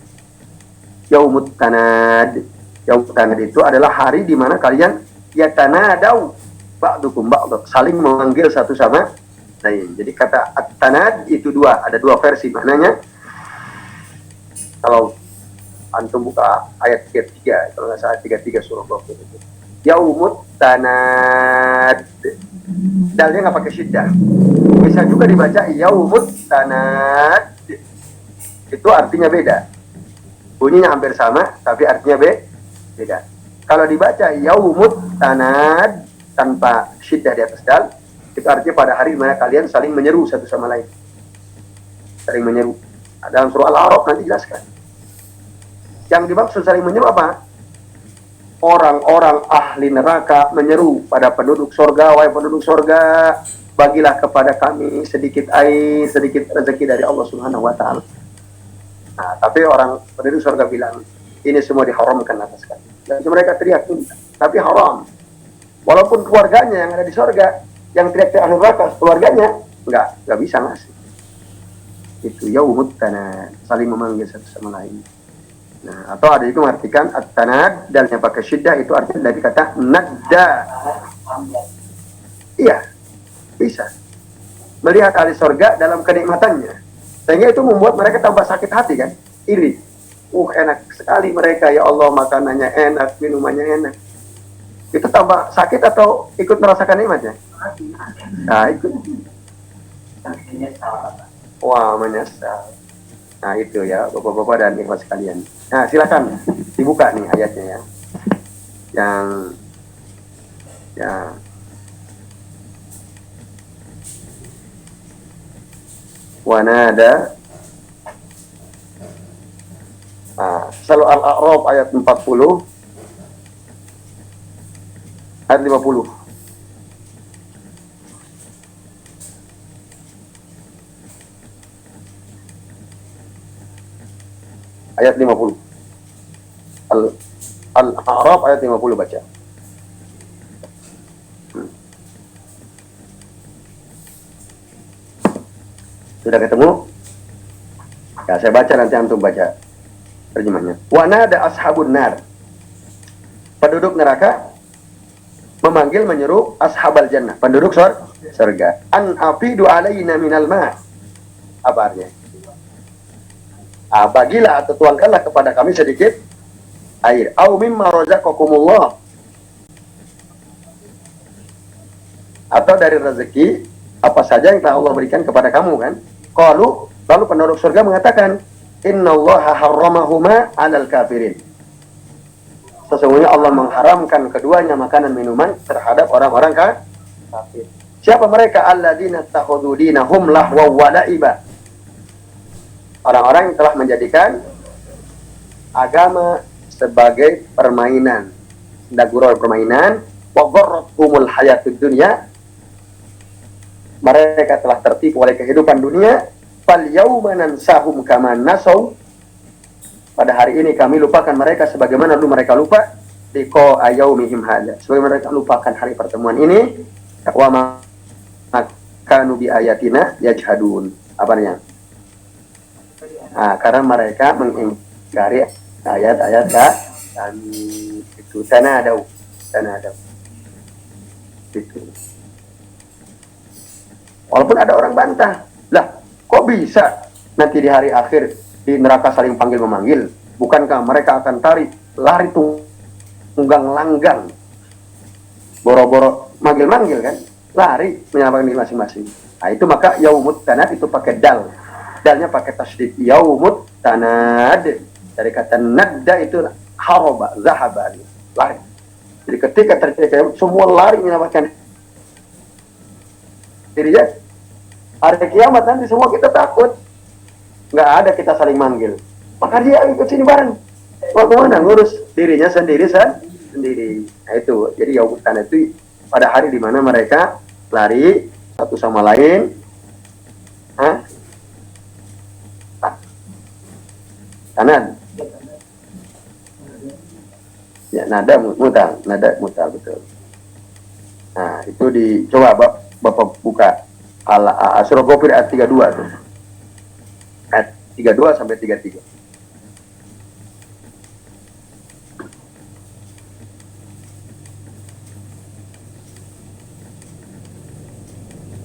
Yaumut tanad. Yaumut tanad itu adalah hari di mana kalian yatanadau ba'dukum ba'd, saling memanggil satu sama lain. Jadi kata at-tanad itu ada dua versi maknanya. Kalau antum buka ayat 33, kalau nggak salah 33 surah Ghafir itu. Yaumut tanad. Dalnya nggak pakai syiddah. Bisa juga dibaca yaumut tanad. Itu artinya beda. Bunyinya hampir sama, tapi artinya beda. Kalau dibaca yaumut tanad tanpa syiddah di atas dal, itu artinya pada hari di mana kalian saling menyeru satu sama lain. Saling menyeru. Dalam surah Al-A'raf nanti jelaskan. Yang dimaksud saling menyeru apa? Orang-orang ahli neraka menyeru pada penduduk surga, wahai penduduk surga, bagilah kepada kami sedikit air, sedikit rezeki dari Allah Subhanahu wa taala. Nah, tapi orang penduduk surga bilang, ini semua diharamkan atas kami. Dan mereka teriak, tapi haram. Walaupun keluarganya yang ada di surga, yang teriak-teriak ahli neraka, keluarganya enggak bisa ngasih. Itu yaumut tanad, saling memanggil satu sama lain. Nah, atau ada itu mengartikan at-tanad, dan yang pakai syiddah itu artinya dari kata nadda. Iya, bisa. Melihat ahli surga dalam kenikmatannya. Sehingga itu membuat mereka tambah sakit hati kan, iri. Enak sekali mereka, ya Allah, makanannya enak, minumannya enak. Itu tambah sakit atau ikut merasakan nikmatnya? Nah, ikut. Wah, menyesal. Nah, itu ya, bapak-bapak dan ikhwan sekalian. Nah, silakan dibuka nih ayatnya ya. Yang wanada. Nah, Surah Al-A'raf ayat 40. Ayat 50. ayat 50. Al-A'raf ayat 50 baca. Sudah ketemu? Ya, saya baca nanti antum baca terjemahnya. Wa nada ashabun nar. Penduduk neraka memanggil menyeru ashabal jannah, penduduk surga. An afidu alaina minal ma. Apa artinya? Bagilah atau tuangkanlah kepada kami sedikit air. Au mimma razaqakumullah. Atau dari rezeki apa saja yang telah Allah berikan kepada kamu kan? Lalu penduduk surga mengatakan, innallaha harramahuma 'alal kafirin. Sesungguhnya Allah mengharamkan keduanya makanan minuman terhadap orang-orang kafir. Siapa mereka? Alladzina takhudhu dinahum lahwa wa la'iba. Orang-orang yang telah menjadikan agama sebagai permainan, gurau permainan, wa gharrathumul hayatud dunya. Mereka telah tertipu oleh kehidupan dunia. Fal yauma nansahum kama nasaw. Pada hari ini kami lupakan mereka sebagaimana dulu mereka lupa liqa yaumihim hadza. Sebagaimana mereka lupakan hari pertemuan ini. Wa ma kanu bi ayatina yajhadun. Apa artinya? Karena mereka mengingkari ayat-ayat kami. Itu tanadaw. Itu. Walaupun ada orang bantah, lah kok bisa nanti di hari akhir di neraka saling panggil memanggil? Bukankah mereka akan lari tunggang langgang, boro-boro manggil-manggil kan? Lari menyelamatkan diri masing-masing. Nah itu maka yaumut tanad itu pakai dal, dalnya pakai tasdid. Yaumut tanad dari kata nadda itu haroba, zahaba, lari. Jadi ketika terjadi semua lari menyelamatkan dirinya, hari kiamat nanti semua kita takut, nggak ada kita saling manggil, maka dia ikut sini bareng. Mau kemana? Ngurus dirinya sendiri. Nah itu, jadi yaumut tanad itu pada hari di mana mereka lari satu sama lain. Tanad. Ya, nada mutal betul. Nah itu dicoba Bapak buka Surah Ghafir ayat 32 tuh. Ayat 32 sampai 33.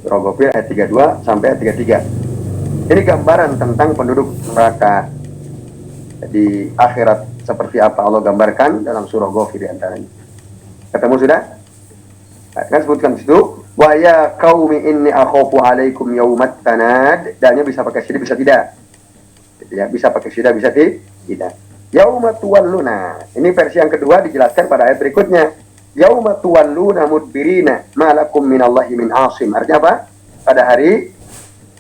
Surah Ghafir ayat 32 sampai ayat 33. Ini gambaran tentang penduduk neraka di akhirat seperti apa Allah gambarkan dalam surah Ghafir antaranya. Ketemu sudah? Nah, kan sebutkan di situ. Wa ya qaumi inni akhafu alaikum yaumat tanad. Dan bisa pakai sida bisa tidak. Ya, bisa pakai sida bisa tidak. Yaumat tuwalluna. Ini versi yang kedua dijelaskan pada ayat berikutnya. Yaumat tuwalluna mudbirina ma lakum minallahi min asim. Artinya apa? Pada hari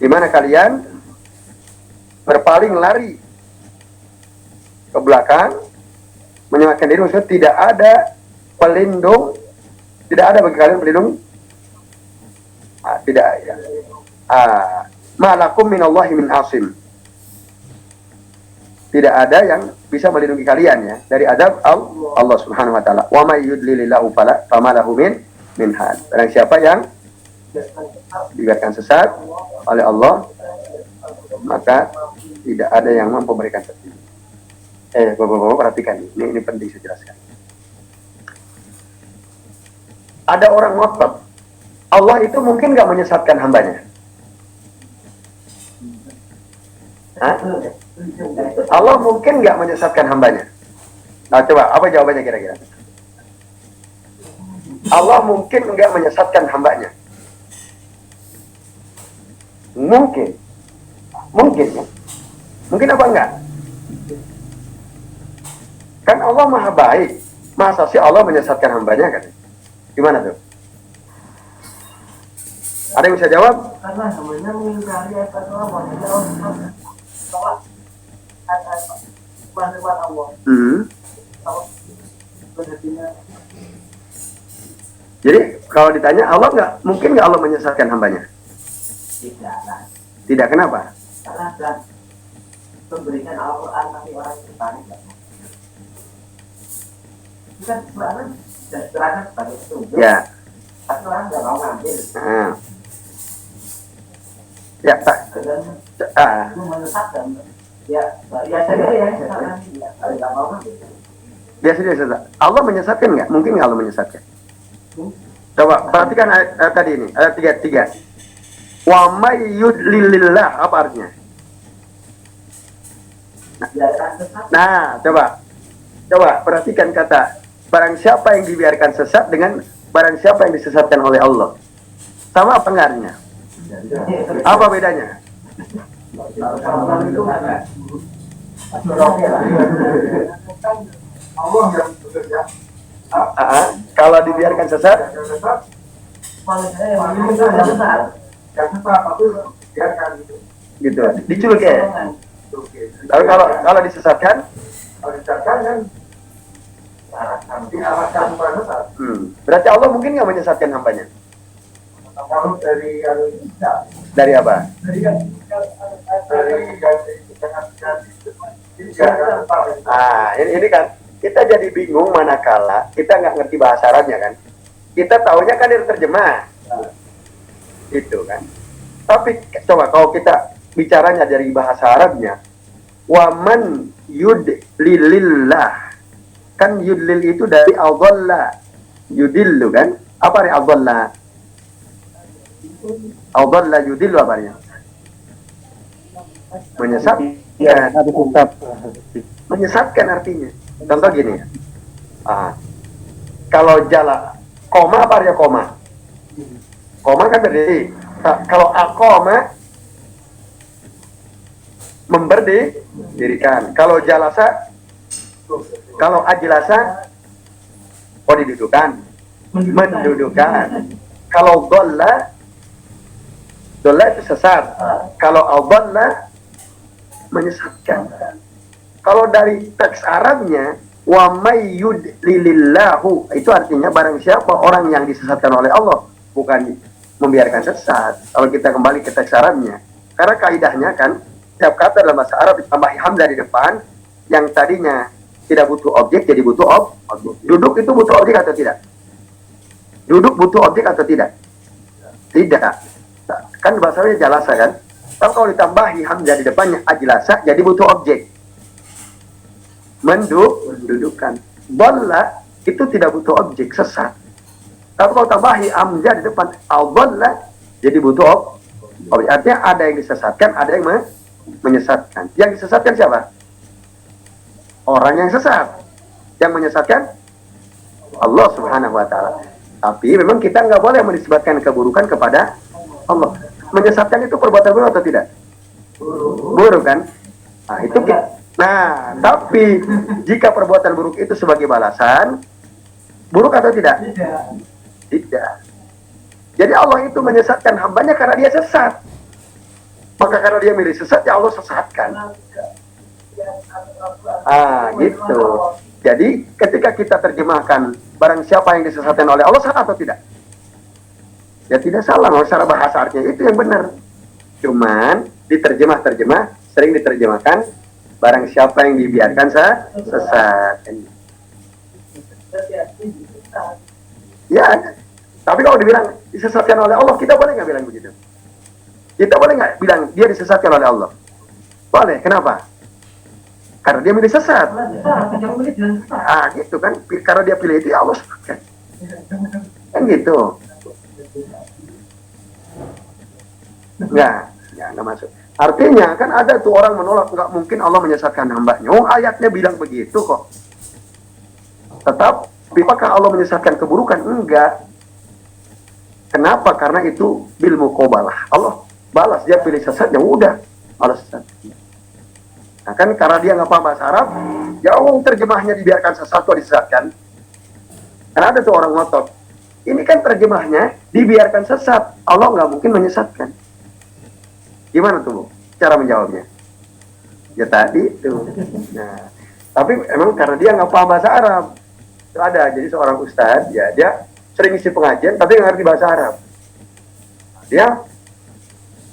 di mana kalian berpaling lari ke belakang menyelamatkan diri, maksudnya tidak ada pelindung, tidak ada bagi kalian pelindung. Tidak ya. Ma'lakum minallahi min asim. Tidak ada yang bisa melindungi kalian ya dari azab Allah Subhanahu wa taala. Wa may yudlilillahu fama lahu min had. Barang siapa yang dibiarkan sesat oleh Allah, maka tidak ada yang mampu memberikan petunjuk. Bapak-bapak perhatikan ini penting saya jelaskan. Ada orang ngotot, Allah itu mungkin nggak menyesatkan hambanya. Allah mungkin nggak menyesatkan hambanya. Nah coba, apa jawabannya kira-kira? Allah mungkin nggak menyesatkan hambanya. Mungkin kan? Mungkin apa enggak? Kan Allah maha baik. Masa sih Allah menyesatkan hambanya kan? Gimana tuh? Ada yang bisa jawab? Karena namanya mengingkari ayat Allah, bukan Allah. Jadi kalau ditanya Allah mungkin nggak Allah menyesatkan hambanya? Tidak lah. Tidak, kenapa? Karena memberikan Al-Quran tapi orang itu tertarik. Itu kan Quran sudah diterangkan sebagai petunjuk. Ya. Tapi orang nggak mau ngambil. Ya, Pak. Itu menyesatkan. Ya saja ya. Kalau nggak mau ngambil. Biasa dia sesat. Allah menyesatkan nggak? Mungkin nggak Allah menyesatkan? Coba perhatikan ayat tadi ini, ayat 33. Wa may yudlilillah, apa artinya? Nah, coba perhatikan kata barang siapa yang dibiarkan sesat dengan barang siapa yang disesatkan oleh Allah. Sama apa enggak artinya? Apa bedanya? Allah yang bekerja. Kalau dibiarkan sesat, Yang sesat tapi biarkan gitu. gitu. Diculuk ya. Tapi kalau disesatkan, Kan diarahkan kepada sesat. Berarti Allah mungkin nggak menyesatkan hambanya. Kalau dari Dari apa? Ini kan kita jadi bingung manakala kita nggak ngerti bahasa Arabnya kan. Kita taunya kan dari terjemah, itu kan. Tapi coba kalau kita bicaranya dari bahasa Arabnya, waman yudlilillah, kan yudlil itu dari adalla, yudillu kan? Apa arti adalla? Adalla yudillu apa artinya? Menyesatkan. Menyesatkan artinya. Contoh gini ya. Kalau jala koma apa artinya koma? Koma kan berdiri. Kalau akoma memberdirikan. Kalau jalasa, kalau ajlasa, didudukkan, mendudukkan. Kalau dolla itu sesat. Kalau adalla menyesatkan. Kalau dari teks Arabnya, wa may yudlilillahu, itu artinya barang siapa orang yang disesatkan oleh Allah, bukan membiarkan sesat. Kalau kita kembali ke teks Arabnya, karena kaidahnya kan setiap kata dalam bahasa Arab ditambah hamzah di depan, yang tadinya tidak butuh objek jadi butuh objek. Duduk itu butuh objek atau tidak? Duduk butuh objek atau tidak? Tidak. Kan bahasanya jalasa kan? Tapi kalau ditambahi hamzah di depannya ajlasa jadi butuh objek. Mendudukan. Dhalla itu tidak butuh objek, sesat. Tapi kalau tambahi hamzah di depan al-dhalla jadi butuh objek. Artinya ada yang disesatkan, ada yang menyesatkan. Yang disesatkan siapa? Orang yang sesat. Yang menyesatkan Allah Subhanahu wa taala. Tapi memang kita nggak boleh menisbatkan keburukan kepada Allah. Menyesatkan itu perbuatan buruk atau tidak? Buruk kan? Nah, itu tapi jika perbuatan buruk itu sebagai balasan, buruk atau tidak? Tidak. Jadi Allah itu menyesatkan hambanya karena dia sesat. Maka karena dia milih sesat, ya Allah sesatkan. Gitu. Jadi ketika kita terjemahkan barang siapa yang disesatkan oleh Allah, salah atau tidak? Ya tidak salah, secara bahasa artinya itu yang benar. Cuman diterjemah sering diterjemahkan barang siapa yang dibiarkan sesat. Ya, tapi kalau dibilang disesatkan oleh Allah, kita boleh nggak bilang begitu? Kita boleh nggak bilang dia disesatkan oleh Allah? Boleh. Kenapa? Karena dia milih sesat. Gitu kan? Karena dia pilih itu, ya Allah sesatkan. Kan gitu. Nggak masuk. Artinya kan ada tuh orang menolak, nggak mungkin Allah menyesatkan hambanya. Ayatnya bilang begitu kok. Tetapi apakah Allah menyesatkan keburukan? Enggak. Kenapa? Karena itu bil muqabalah. Allah balas, dia pilih sesat, ya udah Allah sesat. Nah kan karena dia nggak paham bahasa Arab, ya terjemahnya dibiarkan sesat atau disesatkan. Karena ada tuh orang ngotot. Ini kan terjemahnya dibiarkan sesat, Allah nggak mungkin menyesatkan. Gimana tuh, Bu? Cara menjawabnya? Ya tadi itu. Nah, tapi emang karena dia nggak paham bahasa Arab, itu ada. Jadi seorang ustadz, ya dia sering isi pengajian, tapi nggak ngerti bahasa Arab. Dia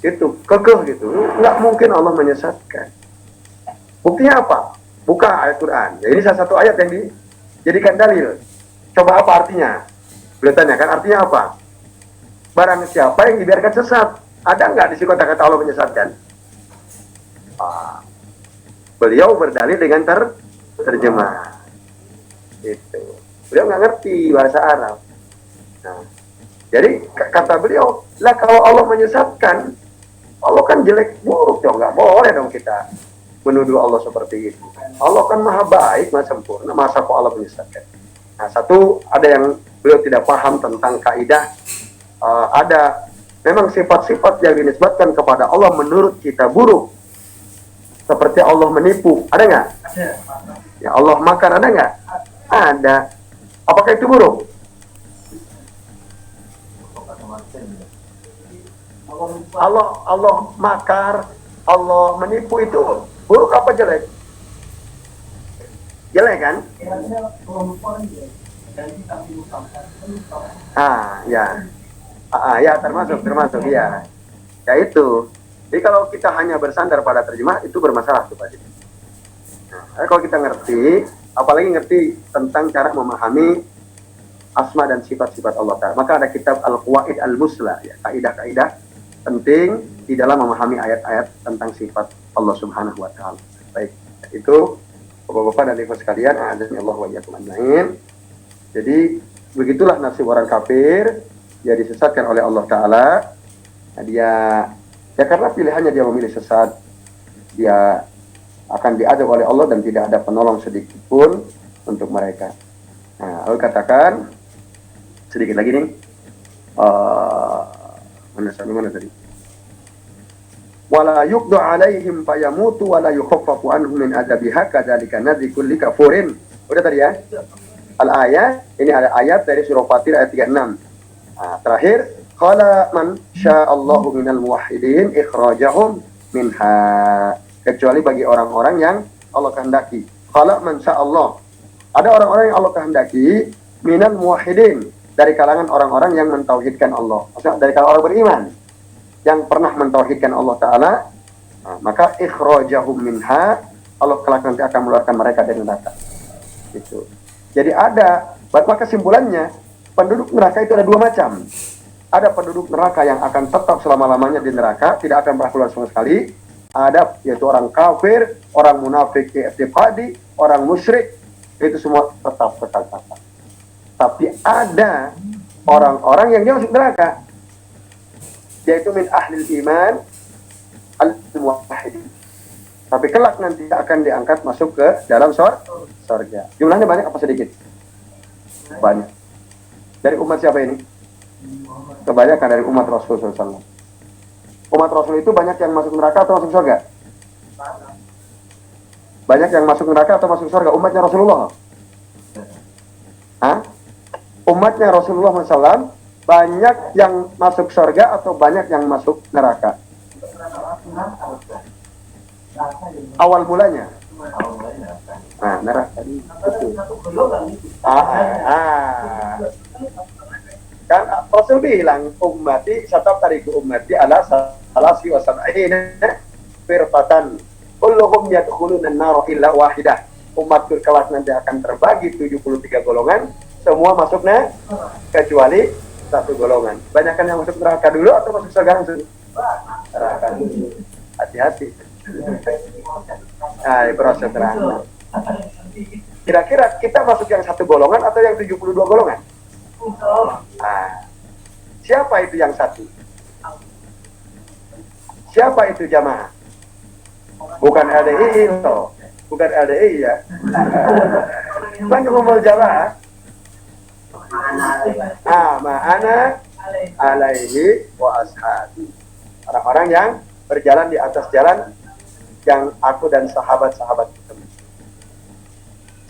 gitu, kekeh gitu. Nggak mungkin Allah menyesatkan. Buktinya apa? Buka ayat Quran. Ya, ini salah satu ayat yang dijadikan dalil. Coba apa artinya? Beliau tanyakan artinya apa? Barang siapa yang dibiarkan sesat, ada nggak di situ kata-kata Allah menyesatkan? Beliau berdalil dengan terjemah. Itu. Beliau nggak ngerti bahasa Arab. Nah, jadi kata beliau, lah kalau Allah menyesatkan, Allah kan jelek buruk dong, nggak boleh dong kita menuduh Allah seperti itu. Allah kan maha baik, maha sempurna, masa kok Allah menyesatkan? Nah, satu ada yang beliau tidak paham tentang kaidah. Ada memang sifat-sifat yang dinisbatkan kepada Allah menurut kita buruk, seperti Allah menipu, ada nggak? Ya Allah makan, ada nggak? Ada. Apakah itu buruk? Allah makar, Allah menipu itu buruk apa jelek? Jelek kan? Ya termasuk ya. Ya itu. Jadi kalau kita hanya bersandar pada terjemah itu bermasalah tuh Pak. Nah, kalau kita ngerti, apalagi ngerti tentang cara memahami asma dan sifat-sifat Allah Ta'ala, maka ada kitab Al-Qawaid Al-Musla, ya, kaidah-kaidah penting di dalam memahami ayat-ayat tentang sifat Allah Subhanahu wa Ta'ala. Baik, itu Bapak-bapak dan Ibu sekalian, a'adzani Allah wa iyyakum ajmain. Jadi begitulah nasib orang kafir, dia disesatkan oleh Allah Ta'ala. Nah, dia karena pilihannya dia memilih sesat, dia akan diadab oleh Allah dan tidak ada penolong sedikit pun untuk mereka. Nah, lalu katakan sedikit lagi nih, mana tadi? Wala yuqdu alaihim fayamutu wala yukhaffafu anhum min adzabiha kadzalika nadzi kulli kafurin. Udah tadi ya? Al-ayat, ini ada ayat dari surah Fatir ayat 36. Nah, terakhir, qala man sya'allahu minal muwahhidin ikhrajahum minha. Kecuali bagi orang-orang yang Allah kehendaki. Qala man sya'allah. Ada orang-orang yang Allah kehendaki minal muwahhidin, dari kalangan orang-orang yang mentauhidkan Allah. Maksudnya dari kalangan orang beriman yang pernah mentauhidkan Allah Ta'ala, nah, maka ikhrajahum minha, Allah kelak nanti akan mengeluarkan mereka dari neraka. Gitu. Jadi maka kesimpulannya, penduduk neraka itu ada dua macam. Ada penduduk neraka yang akan tetap selama-lamanya di neraka, tidak akan pernah keluar sama sekali. Ada yaitu orang kafir, orang munafik i'tiqadi, orang musyrik, itu semua tetap. Tapi ada orang-orang yang dia masuk neraka, yaitu min ahlil iman al-muwahhidin. Tapi kelak nanti akan diangkat masuk ke dalam surga. Jumlahnya banyak apa sedikit? Banyak. Dari umat siapa ini? Kebanyakan dari umat Rasul SAW. Umat Rasul itu banyak yang masuk neraka atau masuk surga? Banyak yang masuk neraka atau masuk surga? Umatnya Rasulullah. Hah? Umatnya Rasulullah SAW banyak yang masuk surga atau banyak yang masuk neraka? Awal mulanya. Nah, neraka tadi. Kan Rasul bilang ummati satatariku ummati ala salasi wa sab'ina firqatan kulluhum yadkhuluna an-nar illa wahidah. Umatku kelak nanti akan terbagi 73 golongan, semua masuknya kecuali satu golongan. Banyakan yang masuk neraka dulu atau masuk surga langsung? Neraka dulu. Hati-hati. Nah, proses neraka. Kira-kira kita masuk yang satu golongan atau yang 72 golongan? Nah, siapa itu yang satu? Siapa itu jamaah? Bukan LDI loh. Bukan LDI ya. Kan kumpul jamaah. Ma'ana alaihi wa ashabi. Orang-orang yang berjalan di atas jalan yang aku dan sahabat-sahabat ketemu.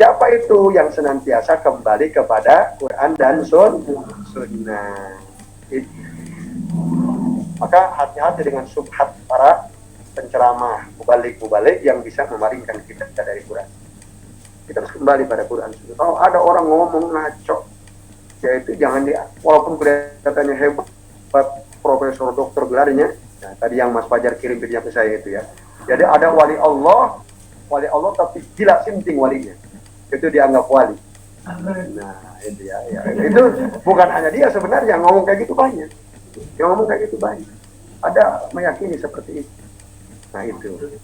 Siapa itu yang senantiasa kembali kepada Quran dan Sunnah? Maka hati-hati dengan subhat para penceramah, mubalik yang bisa memalingkan kita dari Quran. Kita harus kembali pada Quran. Kalau ada orang ngomong ngaco, yaitu jangan walaupun kelihatannya hebat, profesor, dokter gelarnya. Nah, tadi yang Mas Fajar kirim videonya ke saya itu ya. Jadi ada wali Allah wali Allah tapi gila sinting walinya. Itu dianggap wali. Nah, itu ya. Itu bukan hanya dia sebenarnya ngomong kayak gitu banyak. Yang ngomong kayak gitu banyak. Ada meyakini seperti itu. Nah, itu.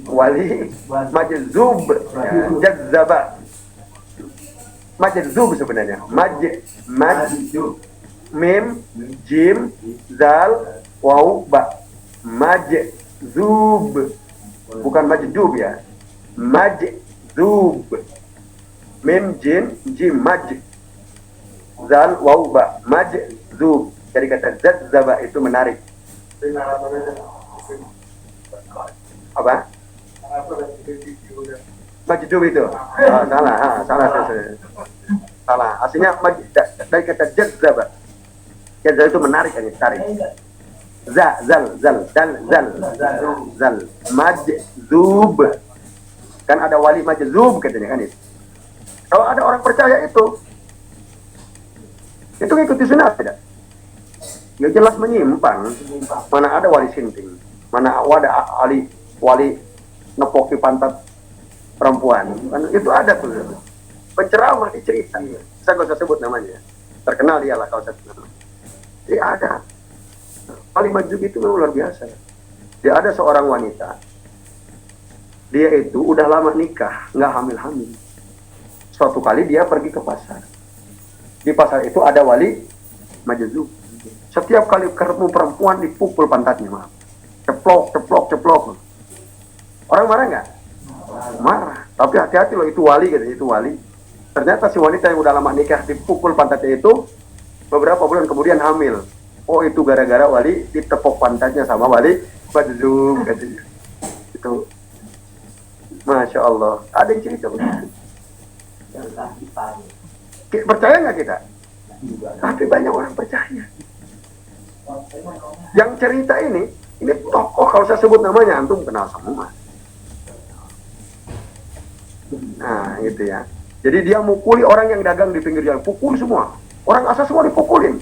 Wali majzub, ya, jazzaba. Majzub sebenarnya. Mim, jim, zal, waw, ba. Majzub. Bukan majdub ya. Majzub. Mim, jim, maj. Zal, waw, ba. Majzub. Jadi kata jazzaba itu menarik. Apa? Majdub itu. Salah. Aslinya dari kata jazzaba. Jazzaba itu menarik kan, tarik. Zal. Majzub. Kan ada wali majzub katanya kan itu. Kalau ada orang percaya itu ngikuti sunnah tidak? Ya jelas menyimpang. Mana ada wali sinting, mana ada wali nepoki pantat perempuan. Kan itu ada tuh. Penceramah dicerita. Saya nggak usah sebut namanya. Terkenal dia lah kalau saya sebut nama. Dia ada. Wali majzub itu memang luar biasa. Dia ada seorang wanita. Dia itu udah lama nikah, nggak hamil-hamil. Suatu kali dia pergi ke pasar. Di pasar itu ada wali majzub. Setiap kali ketemu perempuan dipukul pantatnya, maaf. Ceplok. Orang marah nggak? Marah. Tapi hati-hati loh, itu wali katanya, itu wali. Ternyata si wanita yang udah lama nikah dipukul pantatnya itu beberapa bulan kemudian hamil. Oh, itu gara-gara wali ditepok pantatnya sama wali majzub katanya. Itu Masya Allah. Ada yang cerita begitu. Percaya nggak kita? Tapi banyak orang percaya. Yang cerita ini tokoh, kalau saya sebut namanya antum kenal semua. Nah, gitu ya. Jadi dia mukuli orang yang dagang di pinggir jalan, pukul semua. Orang asal semua dipukulin.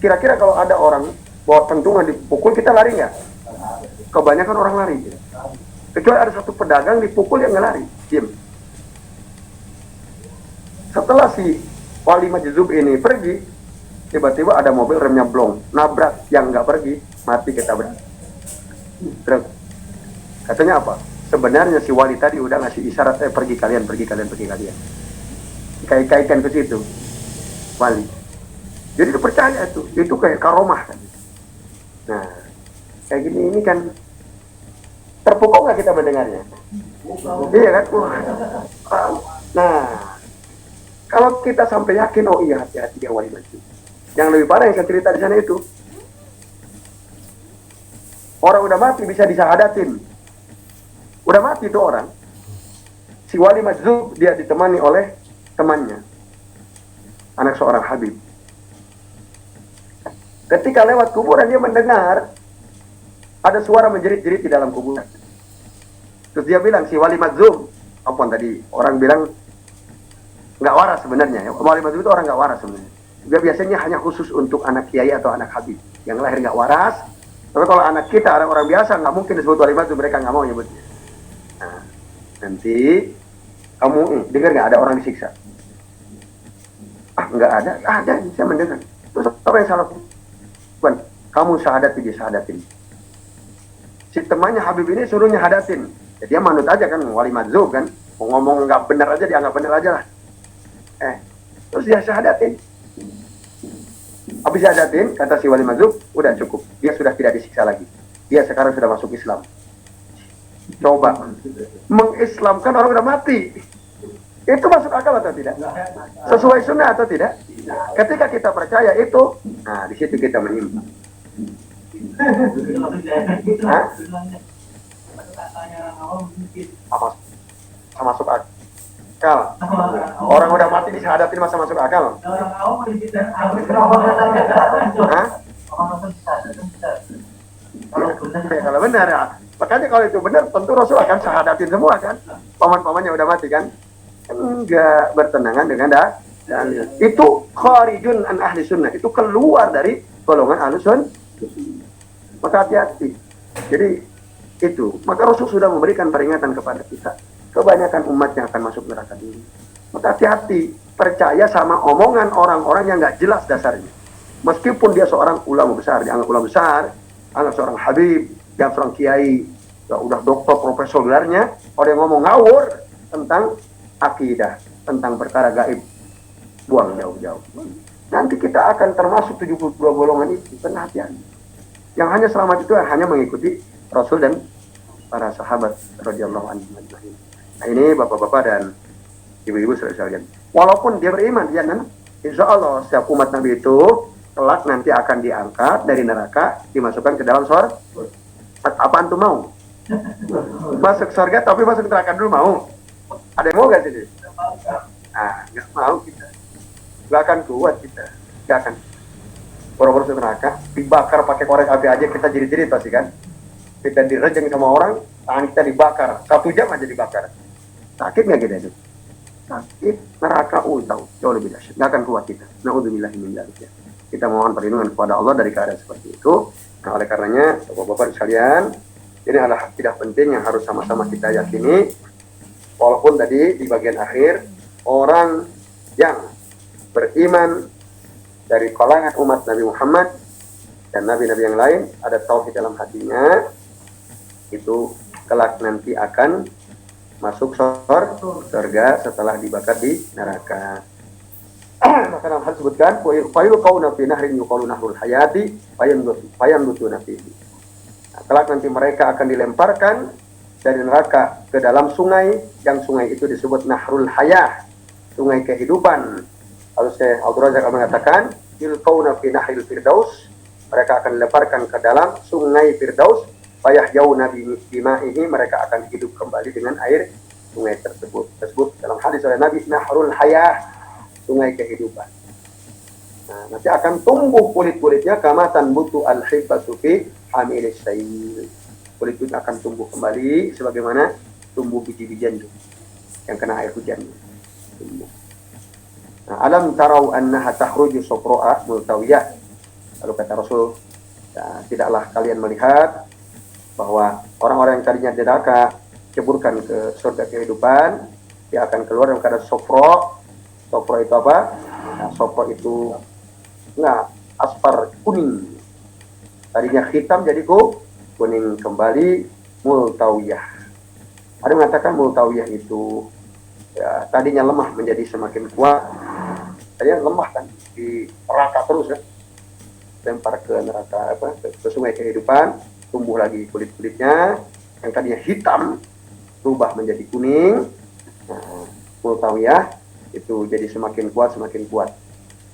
Kira-kira kalau ada orang bawa tentungan dipukul, kita lari nggak? Kebanyakan orang lari. Kecuali ada satu pedagang dipukul yang nggak lari, diam. Setelah si wali majzub ini pergi, tiba-tiba ada mobil remnya blong, nabrak yang nggak pergi, mati ketabrak. Terus katanya apa? Sebenarnya si wali tadi udah ngasih isyarat, pergi kalian. Kait-kaitkan ke situ, wali. Jadi dipercaya itu kayak karomah kan. Nah, kayak gini ini kan terpukau nggak kita mendengarnya? Iya kan? Nah, kalau kita sampai yakin, oh iya hati-hati dia wali majzub. Yang lebih parah yang saya cerita di sana itu, orang udah mati bisa disahadatin. Udah mati itu orang. Si wali majzub dia ditemani oleh temannya, anak seorang habib. Ketika lewat kuburan dia mendengar ada suara menjerit-jerit di dalam kuburan. Terus dia bilang, si wali majzub, tadi orang bilang nggak waras sebenarnya. Wali majzub itu orang nggak waras sebenarnya. Dia biasanya hanya khusus untuk anak kiai atau anak habib yang lahir nggak waras. Tapi kalau anak kita, orang biasa, nggak mungkin disebut wali majzub, mereka nggak mau nyebutnya. Nah, nanti kamu dengar nggak ada orang disiksa? Nggak ada. Ada, saya mendengar. Terus apa yang salah? Bukan, kamu sahadatin. Si temannya Habib ini suruhnya hadatin. Ya, dia manut aja kan, wali majzub kan. Mau ngomong nggak benar aja, dianggap benar aja lah. Terus dia sahadatin. Habis sahadatin, kata si wali majzub, udah cukup. Dia sudah tidak disiksa lagi. Dia sekarang sudah masuk Islam. Coba mengislamkan orang udah mati. Itu masuk akal atau tidak? Sesuai sunnah atau tidak? Ketika kita percaya itu, nah di situ kita menyimpang. Apa masuk akal? Orang udah mati disahadatin masa masuk akal? Kalau benar ya. Makanya kalau itu benar, tentu Rasul akan sahadatin semua kan. Paman-pamannya udah mati kan. Enggak bertenangan dengan itu kharijun an ahli sunnah, itu keluar dari golongan ahli sunnah. Maka hati-hati. Jadi Itu, maka Rasul sudah memberikan peringatan kepada kita. Kebanyakan umatnya akan masuk neraka dulu. Maka hati-hati, percaya sama omongan orang-orang yang nggak jelas dasarnya. Meskipun dia seorang ulama besar, dianggap ulama besar, anggap seorang habib, yang seorang kiai, ya udah doktor, profesor gelarnya, orang yang ngomong ngawur tentang akidah, tentang perkara gaib, buang jauh-jauh. Nanti kita akan termasuk 72 golongan itu, perhatian. Yang hanya selamat itu hanya mengikuti Rasul dan para sahabat radhiyallahu anhum ajma'in. Nah, ini bapak-bapak dan ibu-ibu saudara sekalian. Walaupun dia beriman, ya kan? Insya Allah setiap umat Nabi itu kelak nanti akan diangkat dari neraka, dimasukkan ke dalam surga. Apaan tuh mau? Masuk surga tapi masuk neraka dulu mau? Ada yang mau gak sih? Nah, nggak mau kita. Nggak akan kuat kita. Nggak akan. Boro-boro masuk neraka, dibakar pakai korek api aja kita jadi-jadi pasti kan? Kita direjeng sama orang, tangan kita dibakar. 1 jam aja dibakar. Sakit nggak kita itu? Sakit, neraka, tahu. Jauh lebih dahsyat. Nggak akan kuat kita. Na'udzubillahi min dzalik. Kita mohon perlindungan kepada Allah dari keadaan seperti itu. Nah, oleh karenanya, bapak-bapak sekalian, ini adalah akidah penting yang harus sama-sama kita yakini. Walaupun tadi di bagian akhir, orang yang beriman dari kalangan umat Nabi Muhammad dan nabi-nabi yang lain, ada tauhid dalam hatinya, itu kelak nanti akan masuk surga setelah dibakar di neraka. Maka dalam hal disebutkan, failu qauna fi nahrin yuqalu nahrul hayati fayamdutuna fihi. Nah, kelak nanti mereka akan dilemparkan dari neraka ke dalam sungai, yang sungai itu disebut nahrul hayah, sungai kehidupan. Lalu Syekh Abdul Razak mengatakan, yulqauna fi nahril firdaus, mereka akan dilemparkan ke dalam sungai Firdaus, fayahyawna bima'ihi, mereka akan hidup kembali dengan air sungai tersebut. Dalam hadis oleh Nabi, nahrul hayah, sungai kehidupan. Nah, nanti akan tumbuh kulit-kulitnya kama tanbutu al-hibbatu fi hamilis sayl. Kulit itu akan tumbuh kembali sebagaimana tumbuh biji-bijian yang kena air hujan. Tumbuh. Nah, alam tarau annaha takhruju safra'a multawiyah. Lalu kata Rasul, ya, tidaklah kalian melihat bahwa orang-orang yang tadinya neraka ceburkan ke surga kehidupan, dia akan keluar dalam keadaan sofro. Sofro itu apa? Nah, sofro itu asfar kuning. Tadinya hitam jadi kuning kembali, multawiyah. Ada yang mengatakan multawiyah itu ya, tadinya lemah menjadi semakin kuat. Tadinya lemah kan, di neraka terus ya. Lempar ke neraka ke sungai kehidupan, tumbuh lagi kulit-kulitnya yang tadinya hitam berubah menjadi kuning. Nah, multawiyah itu jadi semakin kuat.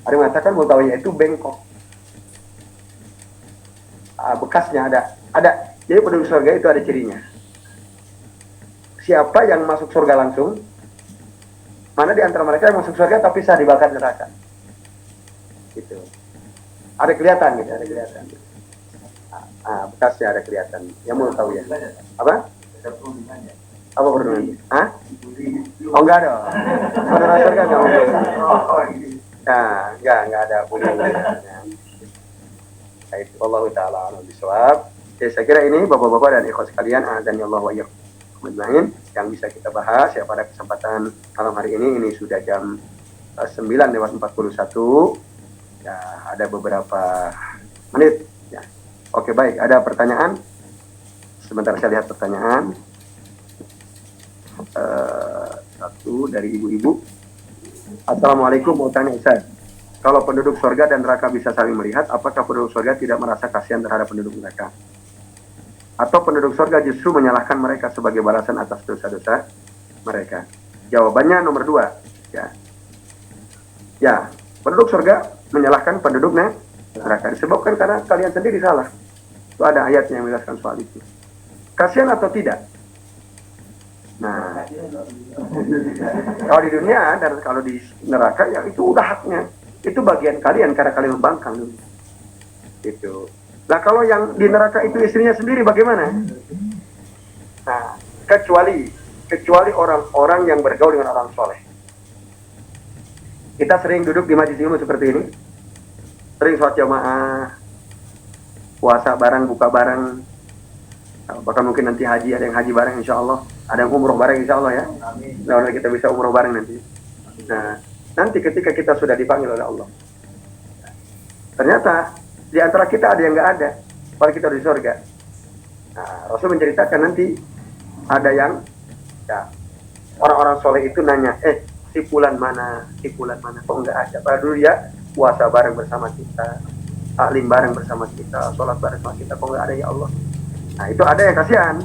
Ada yang mengatakan multawiyah itu bengkok. Bekasnya ada. Jadi penduduk surga itu ada cirinya. Siapa yang masuk surga langsung? Mana di antara mereka yang masuk surga tapi sah dibakar neraka? Gitu. Ada kelihatan. Bekasnya ada kelihatan. Yang mau tahu ya. Apa? Apa perlindungannya? Oh, enggak dong. Saudara surga enggak mungkin. Nah, enggak ada perlindungannya. Baik, wallahu taala a'lam bishawab. Saya kira ini bapak-bapak dan ikhwan sekalian, azan Allah wa iyyakum ajmain, yang bisa kita bahas ya pada kesempatan malam hari ini. Ini sudah jam 9:41. Ya, ada beberapa menit. Ya. Oke, baik. Ada pertanyaan? Sebentar saya lihat pertanyaan. Satu dari ibu-ibu. Assalamualaikum, mau tanya Ustaz. Kalau penduduk surga dan neraka bisa saling melihat, apakah penduduk surga tidak merasa kasihan terhadap penduduk neraka? Atau penduduk surga justru menyalahkan mereka sebagai balasan atas dosa-dosa mereka? Jawabannya nomor 2. Ya, penduduk surga menyalahkan penduduk neraka disebabkan karena kalian sendiri salah. Itu ada ayatnya yang menjelaskan soal itu. Kasihan atau tidak? Nah, kalau di dunia dan kalau di neraka ya itu udah haknya. Itu bagian kalian karena kalian membangkang. Itu. Nah, kalau yang di neraka itu istrinya sendiri bagaimana? Nah, kecuali orang-orang yang bergaul dengan orang soleh. Kita sering duduk di majelis ilmu seperti ini, sering sholat jamaah, puasa bareng, buka bareng, Bahkan mungkin nanti haji, ada yang haji bareng insya Allah, ada yang umroh bareng insya Allah ya. Mudah-mudahan kita bisa umroh bareng nanti. Nah, nanti ketika kita sudah dipanggil oleh Allah, ternyata di antara kita ada yang nggak ada, padahal kita di surga. Nah, Rasul menceritakan nanti ada yang, ya, orang-orang soleh itu nanya, si fulan mana, kok nggak ada? Padahal dulu ya puasa bareng bersama kita, taklim bareng bersama kita, sholat bareng bersama kita, kok nggak ada ya Allah? Nah, itu ada yang kasihan.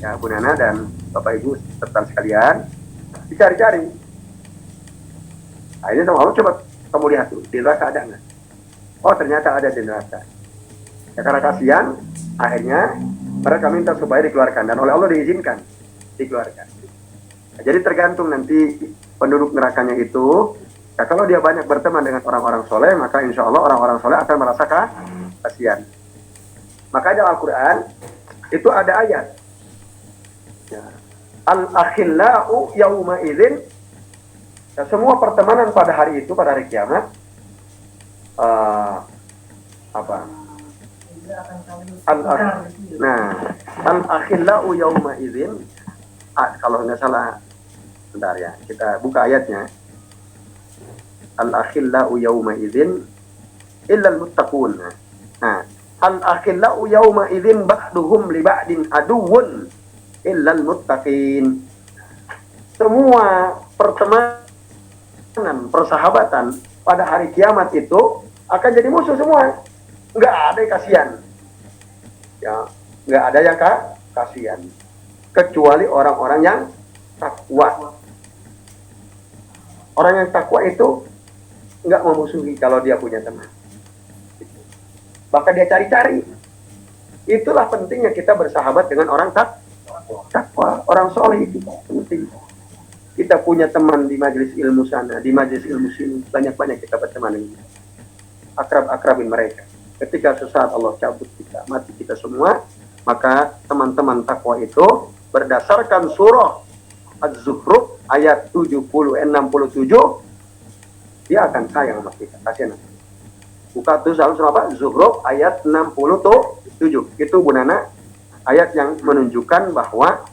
Ya, Bu Nana dan Bapak Ibu serta sekalian, dicari-cari. Nah, ini sama Allah, coba kamu lihat tuh, di neraka ada nggak? Oh, ternyata ada di neraka. Ya, karena kasihan, akhirnya mereka minta supaya dikeluarkan, dan oleh Allah diizinkan dikeluarkan. Nah, jadi tergantung nanti penduduk nerakanya itu. Ya, kalau dia banyak berteman dengan orang-orang soleh, maka insya Allah orang-orang soleh akan merasakan kasihan. Maka dalam Al-Quran itu ada ayat, ya, al-akhillau yauma idzin, ya, semua pertemanan pada hari itu, pada hari kiamat, al-akhillau yauma idzin, kalau nggak salah, bentar ya, kita buka ayatnya. Al-akhillau yauma idzin illal muttaqun. Nah, al-akhillau yauma idzin ba'duhum li ba'din aduwwun illal muttaqin. Semua pertemanan, persahabatan pada hari kiamat itu akan jadi musuh semua. Nggak ada yang kasihan. Ya, nggak ada yang kasihan. Kecuali orang-orang yang takwa. Orang yang takwa itu nggak memusuhi kalau dia punya teman. Bahkan dia cari-cari. Itulah pentingnya kita bersahabat dengan orang takwa, orang soleh itu penting. Kita punya teman di majelis ilmu sana, di majelis ilmu sini, banyak-banyak kita berteman dengan akrab-akrabin mereka. Ketika sesaat Allah cabut kita, mati kita semua, maka teman-teman takwa itu berdasarkan surah Az-Zukhruf ayat 67, dia akan sayang sama kita, kasihan. Buka tuh surah apa? Zukhruf ayat 67. Itu Bu Nana, ayat yang menunjukkan bahwa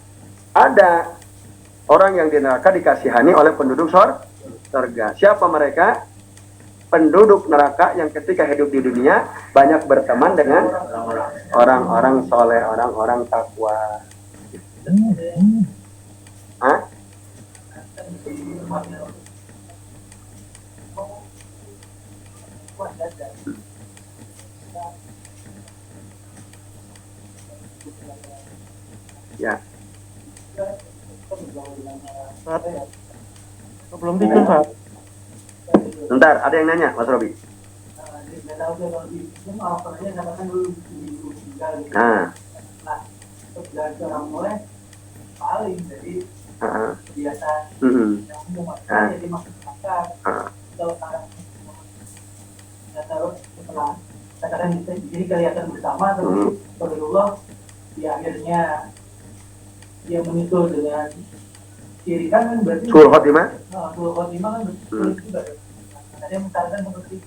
ada orang yang di neraka dikasihani oleh penduduk surga. Siapa mereka? Penduduk neraka yang ketika hidup di dunia banyak berteman dengan orang-orang soleh, orang-orang takwa. Hah? Ya. Belum tidur, Pak. Bentar, ada yang nanya, Mas Robi. Nah. Jadi kelihatan bersama, tapi Rasulullah di akhirnya dia menyusul dengan ciri kan berarti Sul Khotimah? Sul Khotimah kan betul juga. Ada yang misalkan seperti itu.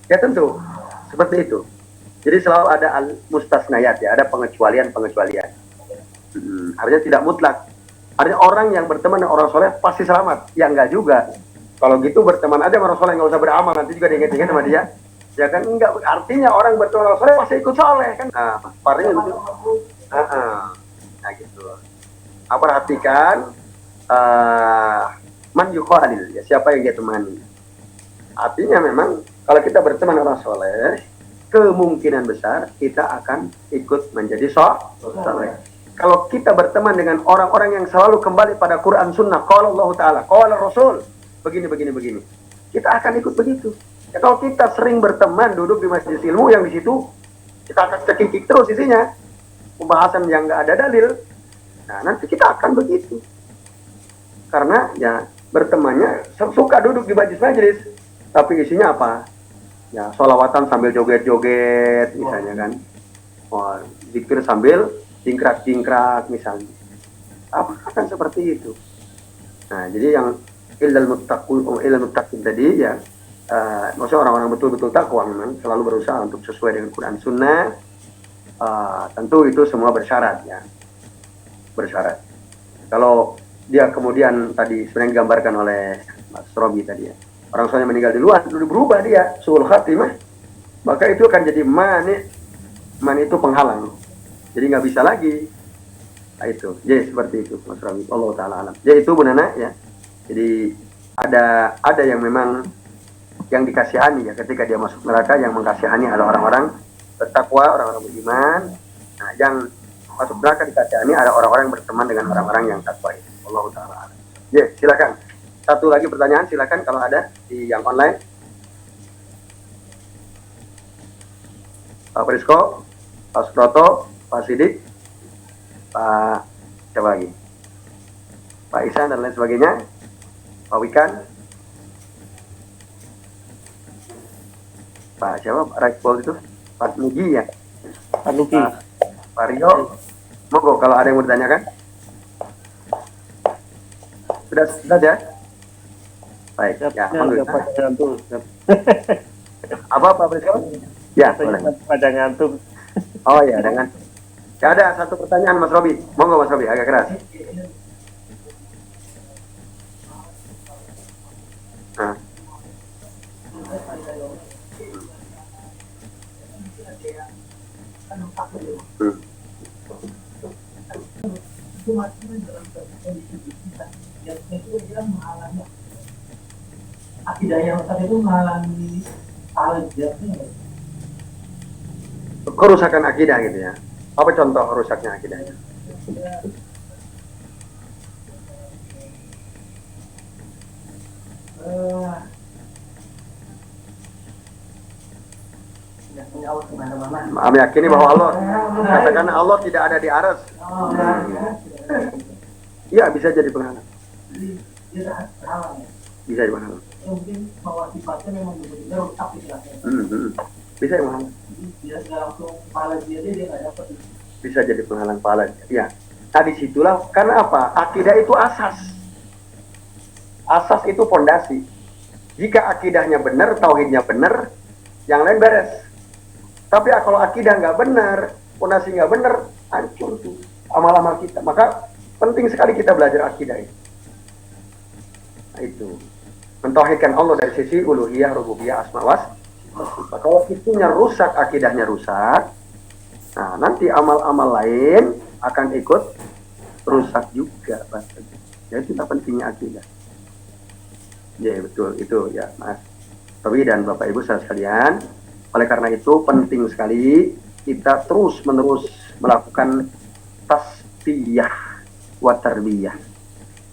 Ya tentu seperti itu. Jadi selalu ada al-mustasnayat, ya, ada pengecualian. Artinya tidak mutlak. Artinya orang yang berteman dengan orang soleh pasti selamat. Ya enggak juga. Kalau gitu berteman aja sama orang soleh, nggak usah beramal, nanti juga diingat-ingat sama dia. Ya kan, enggak, artinya orang berteman dengan orang soleh pasti ikut soleh kan. Nah, artinya gitu. Nah gitu. Perhatikan man yukhalil, ya, siapa yang dia temani. Artinya memang kalau kita berteman orang soleh, kemungkinan besar kita akan ikut menjadi soleh. Kalau kita berteman dengan orang-orang yang selalu kembali pada Quran Sunnah, qala Allah Ta'ala, qala Rasul, begini, kita akan ikut begitu. Ya, kalau kita sering berteman, duduk di majelis ilmu yang di situ, kita akan cekikik terus isinya, pembahasan yang nggak ada dalil. Nah, nanti kita akan begitu. Karena ya bertemannya suka duduk di majelis, tapi isinya apa? Ya, sholawatan sambil joget-joget misalnya kan. Zikir sambil cingkrak-cingkrak misalnya. Apa akan seperti itu? Nah, jadi yang illal muttaqin tadi ya, maksudnya orang-orang betul-betul takwa memang selalu berusaha untuk sesuai dengan Quran Sunnah. tentu itu semua bersyarat ya, bersyarat. Kalau dia kemudian tadi sebenarnya digambarkan oleh Mas Robi tadi ya, orang tuanya meninggal di luar, lalu berubah dia suul khatimah, maka itu akan jadi mani itu penghalang, jadi nggak bisa lagi. Nah, itu, jadi seperti itu Mas Robi. Allah Taala alam. Jadi itu Bu Nana ya. Jadi ada yang memang yang dikasihani ya ketika dia masuk neraka, yang mengkasihani adalah orang-orang bertakwa, orang-orang beriman. Nah, yang masuk neraka dikasihani ada orang-orang yang berteman dengan orang-orang yang takwa itu. Allah Taala alam. Ya, silakan. Satu lagi pertanyaan, silakan kalau ada di yang online. Pak Prisko, Pak Suproto, Pak Sidik, Pak siapa lagi? Pak Isan dan lain sebagainya. Pak Wikan, Pak siapa? Pak Raikbol itu? Pak Nugi ya? Pak Nugi. Pak Rio, monggo kalau ada yang mau ditanyakan. Sudah ya? Baik, ya. Apa Pak Presiden? Ya, boleh. Pada ngantuk. Oh ya, dengan. Ya ada satu pertanyaan Mas Robi. Monggo Mas Robi, agak keras. Nah. Akidah yang rusak itu menghalangi pahala jatuhnya. Kerusakan akidah gitu ya. Apa contoh rusaknya akidahnya? Meyakini bahwa Allah, katakan Allah tidak ada di aras. Iya, bisa jadi penghalang. Bisa jadi penghalang. Mungkin bahwa sifatnya memang benar-benar rusak istilahnya. Bisa penghalang. Dia nggak langsung pahala dia nggak dapat. Bisa jadi penghalang pahala. Ya. Nah disitulah karena apa? Akidah itu asas. Asas itu fondasi. Jika akidahnya benar, tauhidnya benar, yang lain beres. Tapi kalau akidah nggak benar, fondasi nggak benar, hancur tuh amal-amal kita. Maka penting sekali kita belajar akidah itu. Nah, itu mentauhidkan Allah dari sisi uluhiyah, rububiyah, asma was. Kalau itunya rusak, akidahnya rusak, nah nanti amal-amal lain akan ikut rusak juga. Jadi kita pentingnya akidah. Ya betul itu ya Mas Robi dan Bapak Ibu sekalian. Oleh karena itu penting sekali kita terus menerus melakukan tasfiyah wa tarbiyah.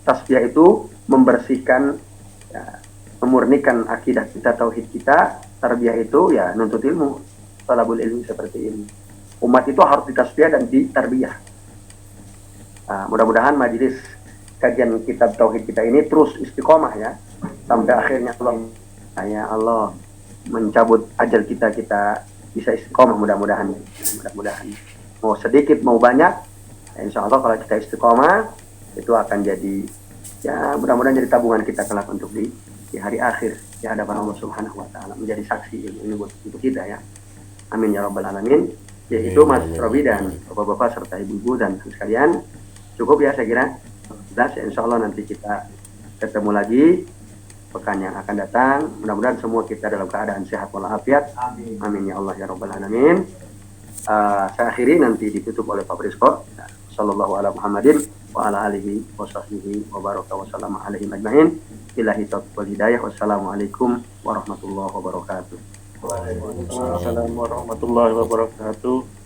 Tasfiyah itu membersihkan, ya, memurnikan akidah kita, tauhid kita. Tarbiyah itu ya nuntut ilmu, talabul ilmi seperti ini. Umat itu harus ditasfiyah dan ditarbiyah. Nah, mudah-mudahan majelis kajian kitab tauhid kita ini terus istiqomah ya, sampai akhirnya Allah mencabut ajal kita bisa istiqomah, mudah-mudahan mau sedikit mau banyak ya, insya Allah kalau kita istiqomah itu akan jadi ya mudah-mudahan jadi tabungan kita kelak untuk di hari akhir di hadapan Allah Subhanahu wa taala, menjadi saksi ini buat untuk kita ya. Amin ya rabbal alamin. Yaitu Mas Robi dan Bapak-bapak serta Ibu-ibu dan sekalian, cukup ya saya kira. Ya, insya Allah nanti kita ketemu lagi pekan yang akan datang. Mudah-mudahan semua kita dalam keadaan sehat walafiat. Amin. Amin ya Allah ya rabbal alamin. Saya akhiri nanti ditutup oleh Pak Prisko. Sallallahu ala Muhammadin wa ala alihi wa sahbihi wa baraka wa sallam alaihi majma'in. Billahi taufiq wal hidayah. Wassalamualaikum warahmatullahi wabarakatuh. Waalaikumsalam warahmatullahi wabarakatuh.